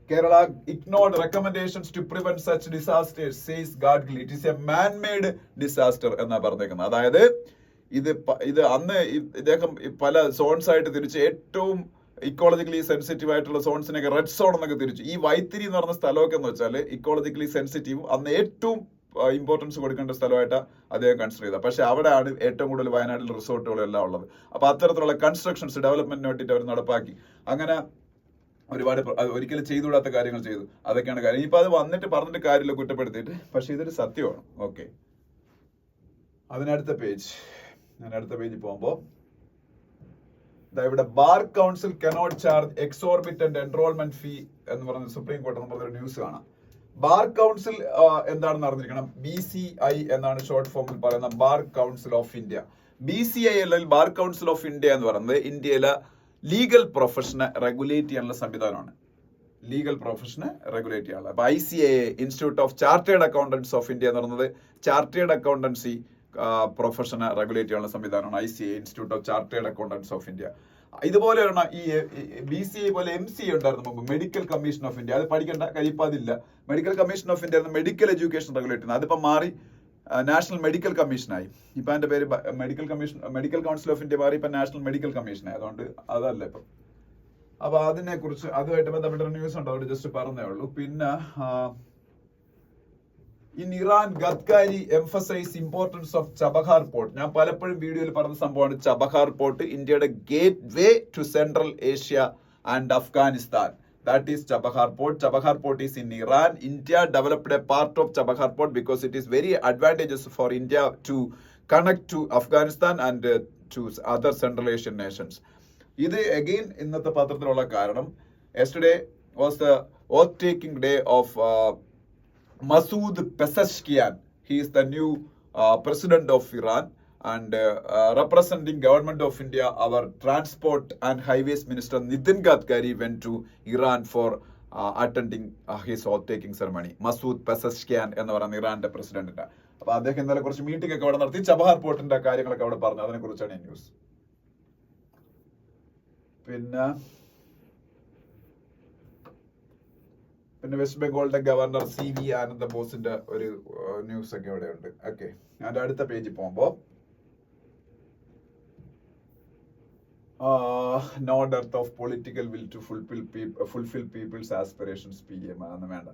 Kerala ignored recommendations to prevent such disasters, says Gadgil. It is a man-made disaster എന്നാ പറഞ്ഞേക്കുന്നത്. അതായത് ഇത് അന്ന് ഇദ്ദേഹം പല സോൺസ് ആയിട്ട് തിരിച്ച് ഏറ്റവും ഇക്കോളജിക്കലി സെൻസിറ്റീവ് ആയിട്ടുള്ള സോൺസിനൊക്കെ റെഡ് സോൺ എന്നൊക്കെ തിരിച്ചു. ഈ വൈത്തിരി എന്ന് പറഞ്ഞ സ്ഥലമൊക്കെ എന്ന് വെച്ചാൽ ഇക്കോളജിക്കലി സെൻസിറ്റീവ്, അന്ന് ഏറ്റവും ഇമ്പോർട്ടൻസ് കൊടുക്കേണ്ട സ്ഥലമായിട്ട് അദ്ദേഹം കൺസിഡർ ചെയ്തത്. പക്ഷെ അവിടെയാണ് ഏറ്റവും കൂടുതൽ വയനാട്ടിൽ റിസോർട്ടുകളും എല്ലാം ഉള്ളത്. അപ്പൊ അത്തരത്തിലുള്ള കൺസ്ട്രക്ഷൻസ് ഡെവലപ്മെന്റിന് വേണ്ടിയിട്ട് അവർ നടപ്പാക്കി. അങ്ങനെ ഒരുപാട് ഒരിക്കലും ചെയ്തുകൂടാത്ത കാര്യങ്ങൾ ചെയ്തു. അതൊക്കെയാണ് കാര്യം. ഇപ്പൊ അത് വന്നിട്ട് പറഞ്ഞിട്ട് കാര്യമില്ല കുറ്റപ്പെടുത്തിയിട്ട്, പക്ഷെ ഇതൊരു സത്യമാണ്. ഓക്കെ, അതിനടുത്ത പേജ് പോകുമ്പോ ഇവിടെ bar council cannot charge exorbitant enrolment fee എന്ന് പറഞ്ഞ സുപ്രീം കോടതി എന്ന് പറഞ്ഞൊരു ന്യൂസ് കാണാം. ബാർ കൗൺസിൽ എന്താണെന്ന് അറിഞ്ഞിരിക്കണം. BCI എന്നാണ് ഷോർട്ട് ഫോമിൽ പറയുന്ന bar council of India. BCI അല്ലെങ്കിൽ ബാർ കൗൺസിൽ ഓഫ് ഇന്ത്യ എന്ന് പറയുന്നത് ഇന്ത്യയിലെ ലീഗൽ പ്രൊഫഷനെ റെഗുലേറ്റ് ചെയ്യാനുള്ള സംവിധാനമാണ്. അപ്പൊ ICAI, institute of chartered accountants of India എന്ന് പറയുന്നത് ചാർട്ടേഡ് അക്കൗണ്ടൻസി പ്രൊഫഷനെ റെഗുലേറ്റ് ചെയ്യാനുള്ള സംവിധാനമാണ് ICAI, institute of chartered accountants of India. ഇതുപോലെ ഈ BCI പോലെ MCA ഉണ്ടായിരുന്നു മുമ്പ്, മെഡിക്കൽ കമ്മീഷൻ ഓഫ് ഇന്ത്യ. അത് പഠിക്കേണ്ട കാര്യം ഇപ്പൊ അതില്ല. Medical commission of India medical education regulate ചെയ്യുന്നത്. അതിപ്പോ മാറി നാഷണൽ മെഡിക്കൽ കമ്മീഷനായി. ഇപ്പൊ അതിന്റെ പേര് മെഡിക്കൽ കൗൺസിൽ ഓഫ് ഇന്ത്യ മാറി ഇപ്പൊ നാഷണൽ മെഡിക്കൽ കമ്മീഷനായി. അതുകൊണ്ട് അതല്ല ഇപ്പൊ. അപ്പൊ അതിനെ കുറിച്ച് അതുമായിട്ട് ബന്ധപ്പെട്ട ന്യൂസ് ഉണ്ട്, അവിടെ ജസ്റ്റ് പറഞ്ഞേ ഉള്ളൂ. പിന്നെ in Iran Gadkari emphasise importance of Chabahar port. ഞാൻ പലപ്പോഴും വീഡിയോയിൽ പറഞ്ഞ സംഭവമാണ് ചബഹാർ പോർട്ട്, ഇന്ത്യയുടെ gateway to central Asia and Afghanistan. That is Chabahar Port. Chabahar Port is in Iran. India developed a part of Chabahar Port because it is very advantageous for India to connect to Afghanistan and to other Central Asian nations. ഇത് again ഇന്നത്തെ പത്രത്തിലുള്ള കാരണം, yesterday was the oath-taking day of Masoud Pezeshkian. He is the new president of Iran. And representing government of India, our transport and highways minister Nitin Gadkari went to Iran for attending his oath-taking ceremony. Masoud Pezeshkian എന്ന് പറയുന്ന ഇറാന്റെ പ്രസിഡന്റിന്റെ. അപ്പൊ അദ്ദേഹം ഇന്നലെ കുറച്ച് meeting ഒക്കെ അവിടെ നടത്തി ചബഹാർ പോർട്ടിന്റെ കാര്യങ്ങളൊക്കെ അവിടെ പറഞ്ഞു. അതിനെ കുറിച്ചാണ് ഈ ന്യൂസ്. പിന്നെ വെസ്റ്റ് ബംഗാളിന്റെ ഗവർണർ CV ആനന്ദ ബോസിന്റെ ഒരു ന്യൂസ് ഒക്കെ ഇവിടെ ഉണ്ട്. ഓക്കെ, അതിന്റെ അടുത്ത പേജിൽ പോകുമ്പോ no dearth of political will to fulfill people's aspirations. PM ആണെന്ന് വേണ്ട.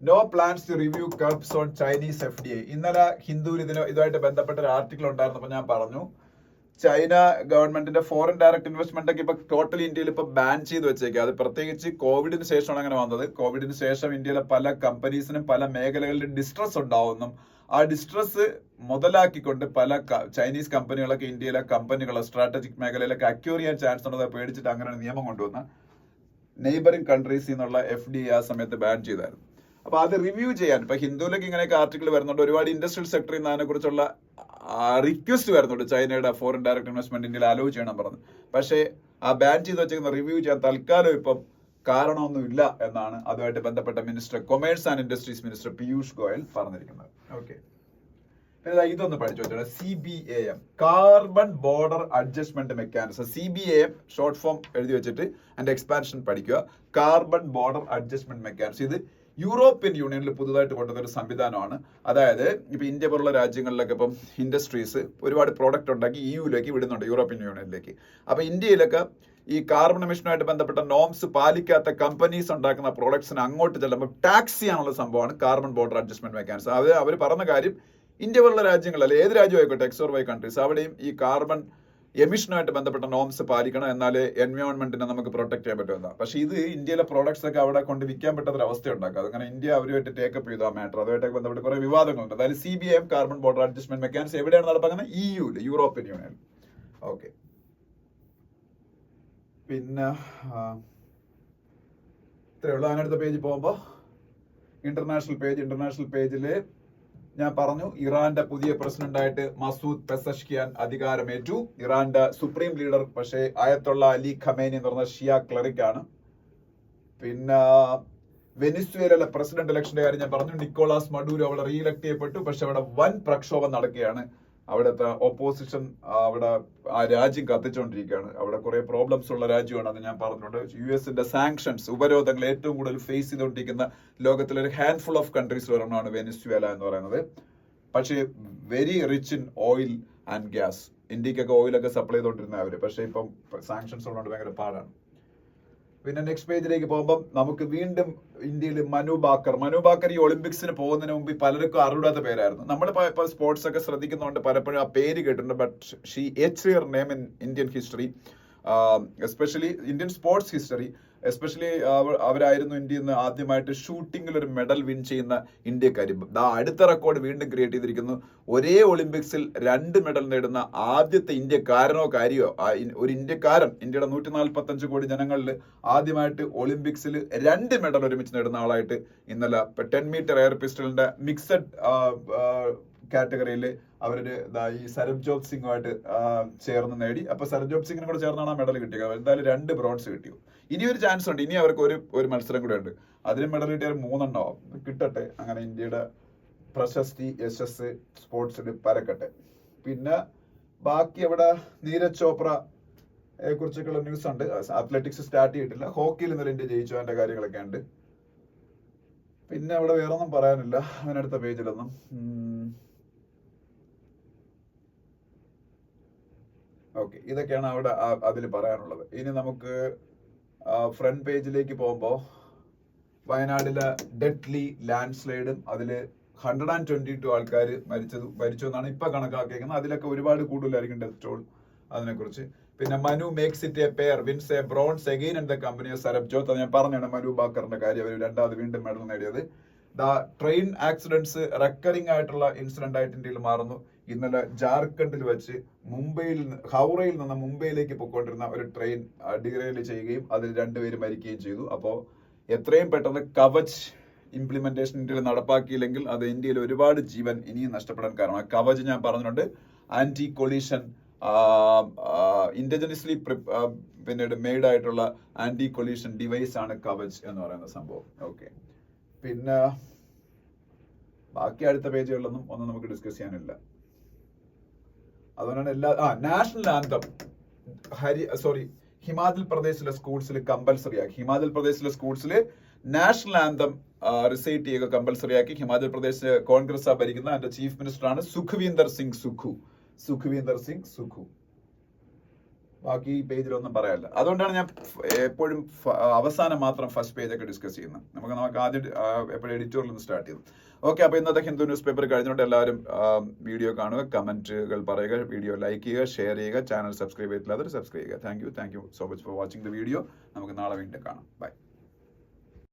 No plans to review curbs on Chinese FDI. ഇന്നലെ ഹിന്ദുവിൽ ഇതുമായിട്ട് ബന്ധപ്പെട്ട ഒരു ആർട്ടിക്കിൾ ഉണ്ടായിരുന്നപ്പോൾ ഞാൻ പറഞ്ഞു, ചൈന ഗവൺമെന്റിന്റെ ഫോറിൻ ഡയറക്ട് ഇൻവെസ്റ്റ്മെന്റ് ഒക്കെ ഇപ്പൊ ടോട്ടലി ഇന്ത്യയിൽ ഇപ്പൊ ബാൻ ചെയ്ത് വെച്ചേക്കുക. അത് പ്രത്യേകിച്ച് കോവിഡിന് ശേഷമാണ് അങ്ങനെ വന്നത്. കോവിഡിന് ശേഷം ഇന്ത്യയിലെ പല കമ്പനീസിനും പല മേഖലകളിലും ഡിസ്ട്രസ് ഉണ്ടാവുന്നു. ആ ഡിസ്ട്രസ് മുതലാക്കിക്കൊണ്ട് പല ചൈനീസ് കമ്പനികളൊക്കെ ഇന്ത്യയിലെ കമ്പനികളെ സ്ട്രാറ്റജിക് മേഖലയിലൊക്കെ അക്യൂർ ചെയ്യാൻ ചാൻസ് ഉള്ളത് പേടിച്ചിട്ട് അങ്ങനെ നിയമം കൊണ്ടുവന്ന നെയ്ബറിംഗ് കൺട്രീസിൽ നിന്നുള്ള FDI ആ സമയത്ത് ബാൻ ചെയ്തായിരുന്നു. അപ്പൊ അത് റിവ്യൂ ചെയ്യാൻ ഇപ്പൊ ഹിന്ദുവിലേക്ക് ഇങ്ങനെയൊക്കെ ആർട്ടിക്കിൾ വരുന്നുണ്ട്. ഒരുപാട് ഇൻഡസ്ട്രിയൽ സെക്ടറിൽ നിന്ന് അതിനെ കുറിച്ചുള്ള റിക്വസ്റ്റ് വരുന്നുണ്ട്. ചൈനയുടെ ഫോറിൻ ഡയറക്ട് ഇൻവെസ്റ്റ്മെന്റ് ഇന്ത്യയിൽ അലോ ചെയ്യണം പറഞ്ഞു. പക്ഷേ ആ ബാൻ ചെയ്ത് വെച്ചിരിക്കുന്ന റിവ്യൂ ചെയ്യാൻ തൽക്കാലം ഇപ്പം കാരണമൊന്നുമില്ല എന്നാണ് അതുമായിട്ട് ബന്ധപ്പെട്ട minister commerce and industries minister Piyush Goyal പറഞ്ഞിരിക്കുന്നത്. ഓക്കെ, പിന്നെ ഇതൊന്ന് പഠിച്ചു വെച്ചോളൂ. CBAM, carbon border adjustment mechanism. CBAM short form എഴുതി വെച്ചിട്ട് അതിന്റെ എക്സ്പാൻഷൻ പഠിക്കുക. Carbon border adjustment mechanism. ഇത് യൂറോപ്യൻ യൂണിയനിൽ പുതുതായിട്ട് കൊണ്ടുവന്ന ഒരു സംവിധാനമാണ്. അതായത് ഇപ്പൊ ഇന്ത്യ പോലുള്ള രാജ്യങ്ങളിലൊക്കെ ഇപ്പം ഇൻഡസ്ട്രീസ് ഒരുപാട് പ്രോഡക്റ്റ് ഉണ്ടാക്കി EUയിലേക്ക് വിടുന്നുണ്ട്, യൂറോപ്യൻ യൂണിയനിലേക്ക്. അപ്പൊ ഇന്ത്യയിലൊക്കെ ഈ കാർബൺ എമിഷനുമായിട്ട് ബന്ധപ്പെട്ട നോംസ് പാലിക്കാത്ത കമ്പനീസ് ഉണ്ടാക്കുന്ന പ്രോഡക്ട്സിന് അങ്ങോട്ട് ചെല്ലുമ്പോൾ ടാക്സ് ചെയ്യാനുള്ള സംഭവമാണ് കാർബൺ ബോർഡർ അഡ്ജസ്റ്റ്മെന്റ് മെക്കാനിസം. അത് അവർ പറഞ്ഞ കാര്യം, ഇന്ത്യ പോലുള്ള രാജ്യങ്ങളല്ല, ഏത് രാജ്യമായിക്കോട്ടെ, XOR കൺട്രീസ്, അവിടെയും ഈ കാർബൺ എമിഷനുമായിട്ട് ബന്ധപ്പെട്ട നോംസ് പാലിക്കണം, എന്നാലേ എൻവയോൺമെന്റിനെ നമുക്ക് പ്രൊട്ടക്ട് ചെയ്യാൻ പറ്റുമെന്നാണ്. പക്ഷെ ഇത് ഇന്ത്യയിലെ പ്രോഡക്ട്സ് ഒക്കെ അവിടെ കൊണ്ട് വിൽക്കാൻ പറ്റാത്തൊരു അവസ്ഥ ഉണ്ടാക്കുക. അങ്ങനെ ഇന്ത്യ അവരുമായിട്ട് ടേക്കപ്പ് ചെയ്തു ആ മാറ്റർ. അതുമായിട്ട് ബന്ധപ്പെട്ട് കുറെ വിവാദങ്ങളുണ്ട്. അതായത് CBAM carbon border adjustment mechanism എവിടെയാണ് നടപ്പാക്കുന്നത്? EUയിൽ, യൂറോപ്യൻ യൂണിയൻ. ഓക്കെ, പിന്നെ ഇത്രയേ ഉള്ളൂ. അതിനടുത്ത പേജിൽ പോകുമ്പോൾ ഇന്റർനാഷണൽ പേജില് ഞാൻ പറഞ്ഞു, ഇറാന്റെ പുതിയ പ്രസിഡന്റായിട്ട് മസൂദ് പെസഷ്കിയാൻ അധികാരമേറ്റു. ഇറാന്റെ സുപ്രീം ലീഡർ പക്ഷേ ആയത്തുള്ള അലി ഖമേനി എന്ന് പറഞ്ഞ ഷിയ ക്ലറിക് ആണ്. പിന്നെ വെനിസ്വേലയിലെ പ്രസിഡന്റ് ഇലക്ഷന്റെ കാര്യം ഞാൻ പറഞ്ഞു. നിക്കോളാസ് മഡൂരോ അവിടെ റീഇലക്ട് ചെയ്യപ്പെട്ടു. പക്ഷെ അവിടെ വൻ പ്രക്ഷോഭം നടക്കുകയാണ്. അവിടുത്തെ ഓപ്പോസിഷൻ അവിടെ ആ രാജ്യം കത്തിച്ചുകൊണ്ടിരിക്കുകയാണ്. അവിടെ കുറെ പ്രോബ്ലംസ് ഉള്ള രാജ്യമാണ്, അത് ഞാൻ പറഞ്ഞിട്ടുണ്ട്. US-ന്റെ സാങ്ഷൻസ്, ഉപരോധങ്ങൾ ഏറ്റവും കൂടുതൽ ഫേസ് ചെയ്തുകൊണ്ടിരിക്കുന്ന ലോകത്തിലെ ഒരു ഹാൻഡ്ഫുൾ ഓഫ് കൺട്രീസിൽ ഒരെണ്ണമാണ് വെനിസ്വേല എന്ന് പറയുന്നത്. പക്ഷേ very rich in oil and gas. ഇന്ത്യക്കൊക്കെ ഓയിലൊക്കെ സപ്ലൈ ചെയ്തുകൊണ്ടിരുന്ന അവര്. പക്ഷേ ഇപ്പം സാങ്ഷൻസ് ഉള്ളതുകൊണ്ട് ഭയങ്കര പാടാണ്. പിന്നെ നെക്സ്റ്റ് പേജിലേക്ക് പോകുമ്പോൾ നമുക്ക് വീണ്ടും ഇന്ത്യയിൽ മനു ബാക്കർ ഈ ഒളിമ്പിക്സിന് പോകുന്നതിന് മുമ്പ് പലർക്കും അറിവിടാത്ത പേരായിരുന്നു. നമ്മൾ ഇപ്പോൾ സ്പോർട്സ് ഒക്കെ ശ്രദ്ധിക്കുന്നതുകൊണ്ട് പലപ്പോഴും ആ പേര് കേട്ടിട്ടുണ്ട്. But she etch her name in Indian history, especially Indian sports history. Especially അവരായിരുന്നു ഇന്ത്യയിൽ നിന്ന് ആദ്യമായിട്ട് ഷൂട്ടിങ്ങിൽ ഒരു മെഡൽ വിൻ ചെയ്യുന്ന ഇന്ത്യക്കാരി. അടുത്ത റെക്കോർഡ് വീണ്ടും ക്രിയേറ്റ് ചെയ്തിരിക്കുന്നു. ഒരേ ഒളിമ്പിക്സിൽ 2 മെഡൽ നേടുന്ന ആദ്യത്തെ ഇന്ത്യക്കാരനോ കാര്യോ ഒരു ഇന്ത്യക്കാരൻ, ഇന്ത്യയുടെ 145 കോടി ജനങ്ങളിൽ ആദ്യമായിട്ട് ഒളിമ്പിക്സിൽ 2 മെഡൽ ഒരുമിച്ച് നേടുന്ന ആളായിട്ട് ഇന്നലെ 10 മീറ്റർ എയർ പിസ്റ്റലിന്റെ മിക്സഡ് കാറ്റഗറിയിൽ അവര് ഈ സരബ്ജോത് സിംഗുമായിട്ട് ചേർന്ന് നേടി. അപ്പൊ സരബ്ജോത് സിംഗിനും കൂടെ ചേർന്നാണ് ആ മെഡൽ കിട്ടിയത്. എന്തായാലും 2 ബ്രോൺസ് കിട്ടിയോ. ഇനി ഒരു ചാൻസ് ഉണ്ട്, ഇനി അവർക്ക് ഒരു മത്സരം കൂടെ ഉണ്ട്. അതിന് മെഡൽ കിട്ടിയാൽ 3 എണ്ണമാവും. കിട്ടട്ടെ. അങ്ങനെ ഇന്ത്യയുടെ പ്രശസ്തി യശസ് സ്പോർട്സിൽ പരക്കട്ടെ. പിന്നെ ബാക്കി അവിടെ നീരജ് ചോപ്രയെ കുറിച്ചൊക്കെയുള്ള ന്യൂസ് ഉണ്ട്. അത്ലറ്റിക്സ് സ്റ്റാർട്ട് ചെയ്തിട്ടില്ല. ഹോക്കിയിൽ ഇന്നലെ ഇന്ത്യ ജയിച്ചു, അതിന്റെ കാര്യങ്ങളൊക്കെ ഉണ്ട്. പിന്നെ അവിടെ വേറെ ഒന്നും പറയാനില്ല അതിനടുത്ത പേജിലൊന്നും. ഓക്കെ, ഇതൊക്കെയാണ് അവിടെ അതിൽ പറയാനുള്ളത്. ഇനി നമുക്ക് ഫ്രണ്ട് പേജിലേക്ക് പോകുമ്പോൾ വയനാടിലെ ഡെഡ്ലി ലാൻഡ് സ്ലൈഡും അതില് 122 ആൾക്കാർ മരിച്ചു എന്നാണ് ഇപ്പൊ കണക്കാക്കിയിരിക്കുന്നത്. അതിലൊക്കെ ഒരുപാട് കൂടുതലായിരിക്കും ഡെത്ത് ടോൾ. അതിനെക്കുറിച്ച് പിന്നെ Manu makes it a pair wins a bronze again in the company of Sarabjot. അത് ഞാൻ പറഞ്ഞാണ് മനു ബാക്കറിന്റെ കാര്യം. അവർ 2ാമത് വീണ്ടും മെഡൽ നേടിയത്. ട്രെയിൻ ആക്സിഡന്റ്സ് റെക്കറിംഗ് ആയിട്ടുള്ള ഇൻസിഡന്റ് ആയിട്ട് ഇന്ത്യയിൽ മാറുന്നു. ഇന്നലെ ജാർഖണ്ഡിൽ വെച്ച് ഹൗറയിൽ നിന്ന് മുംബൈയിലേക്ക് പോയിക്കൊണ്ടിരുന്ന ഒരു ട്രെയിൻ ഡിറെയിൽ ചെയ്യുകയും അതിൽ 2 പേര് മരിക്കുകയും ചെയ്തു. അപ്പോൾ എത്രയും പെട്ടെന്ന് കവച് ഇംപ്ലിമെന്റേഷൻ ഇന്ത്യയിൽ നടപ്പാക്കിയില്ലെങ്കിൽ അത് ഇന്ത്യയിൽ ഒരുപാട് ജീവൻ ഇനിയും നഷ്ടപ്പെടാൻ കാരണമാണ്. കവച് ഞാൻ പറഞ്ഞിട്ടുണ്ട്, ആന്റി കൊളീഷൻ ഇന്റലിജൻസ്ലി പിന്നീട് മെയ്ഡ് ആയിട്ടുള്ള ആന്റി കൊളീഷൻ ഡിവൈസ് ആണ് കവച് എന്ന് പറയുന്ന സംഭവം. ഓക്കെ, പിന്നെ ബാക്കി അടുത്ത പേജുകളിലൊന്നും ഒന്നും നമുക്ക് ഡിസ്കസ് ചെയ്യാനില്ല. അതുകൊണ്ടാണ് നാഷണൽ ആന്തം ഹിമാചൽ പ്രദേശിലെ സ്കൂൾസിൽ കമ്പൽസറി ആക്കി. ഹിമാചൽ പ്രദേശിലെ സ്കൂൾസിൽ നാഷണൽ ആന്തം റിസൈറ്റ് ചെയ്യുക കമ്പൽസറി ആക്കി. ഹിമാചൽ പ്രദേശ് കോൺഗ്രസ് ഭരിക്കുന്ന അതിന്റെ ചീഫ് മിനിസ്റ്റർ ആണ് സുഖ്വീന്ദർ സിംഗ് സുഖു. ബാക്കി പേജിലൊന്നും പറയാനില്ല. അതുകൊണ്ടാണ് ഞാൻ എപ്പോഴും അവസാനം മാത്രം ഫസ്റ്റ് പേജ് ഒക്കെ ഡിസ്കസ് ചെയ്യുന്നത്. നമുക്ക് ആദ്യം എപ്പോഴും എഡിറ്റോറിയൽ നിന്ന് സ്റ്റാർട്ട് ചെയ്തു. ഓക്കെ, അപ്പൊ ഇന്നത്തെ ഹിന്ദു ന്യൂസ് പേപ്പർ കഴിഞ്ഞുകൊണ്ട് എല്ലാവരും വീഡിയോ കാണുക, കമന്റുകൾ പറയുക, വീഡിയോ ലൈക്ക് ചെയ്യുക, ഷെയർ ചെയ്യുക, ചാനൽ സബ്സ്ക്രൈബ് ചെയ്തിട്ടില്ലാതെ സബ്സ്ക്രൈബ് ചെയ്യുക. Thank you so much for watching the video. നമുക്ക് നാളെ വീണ്ടും കാണാം. ബൈ.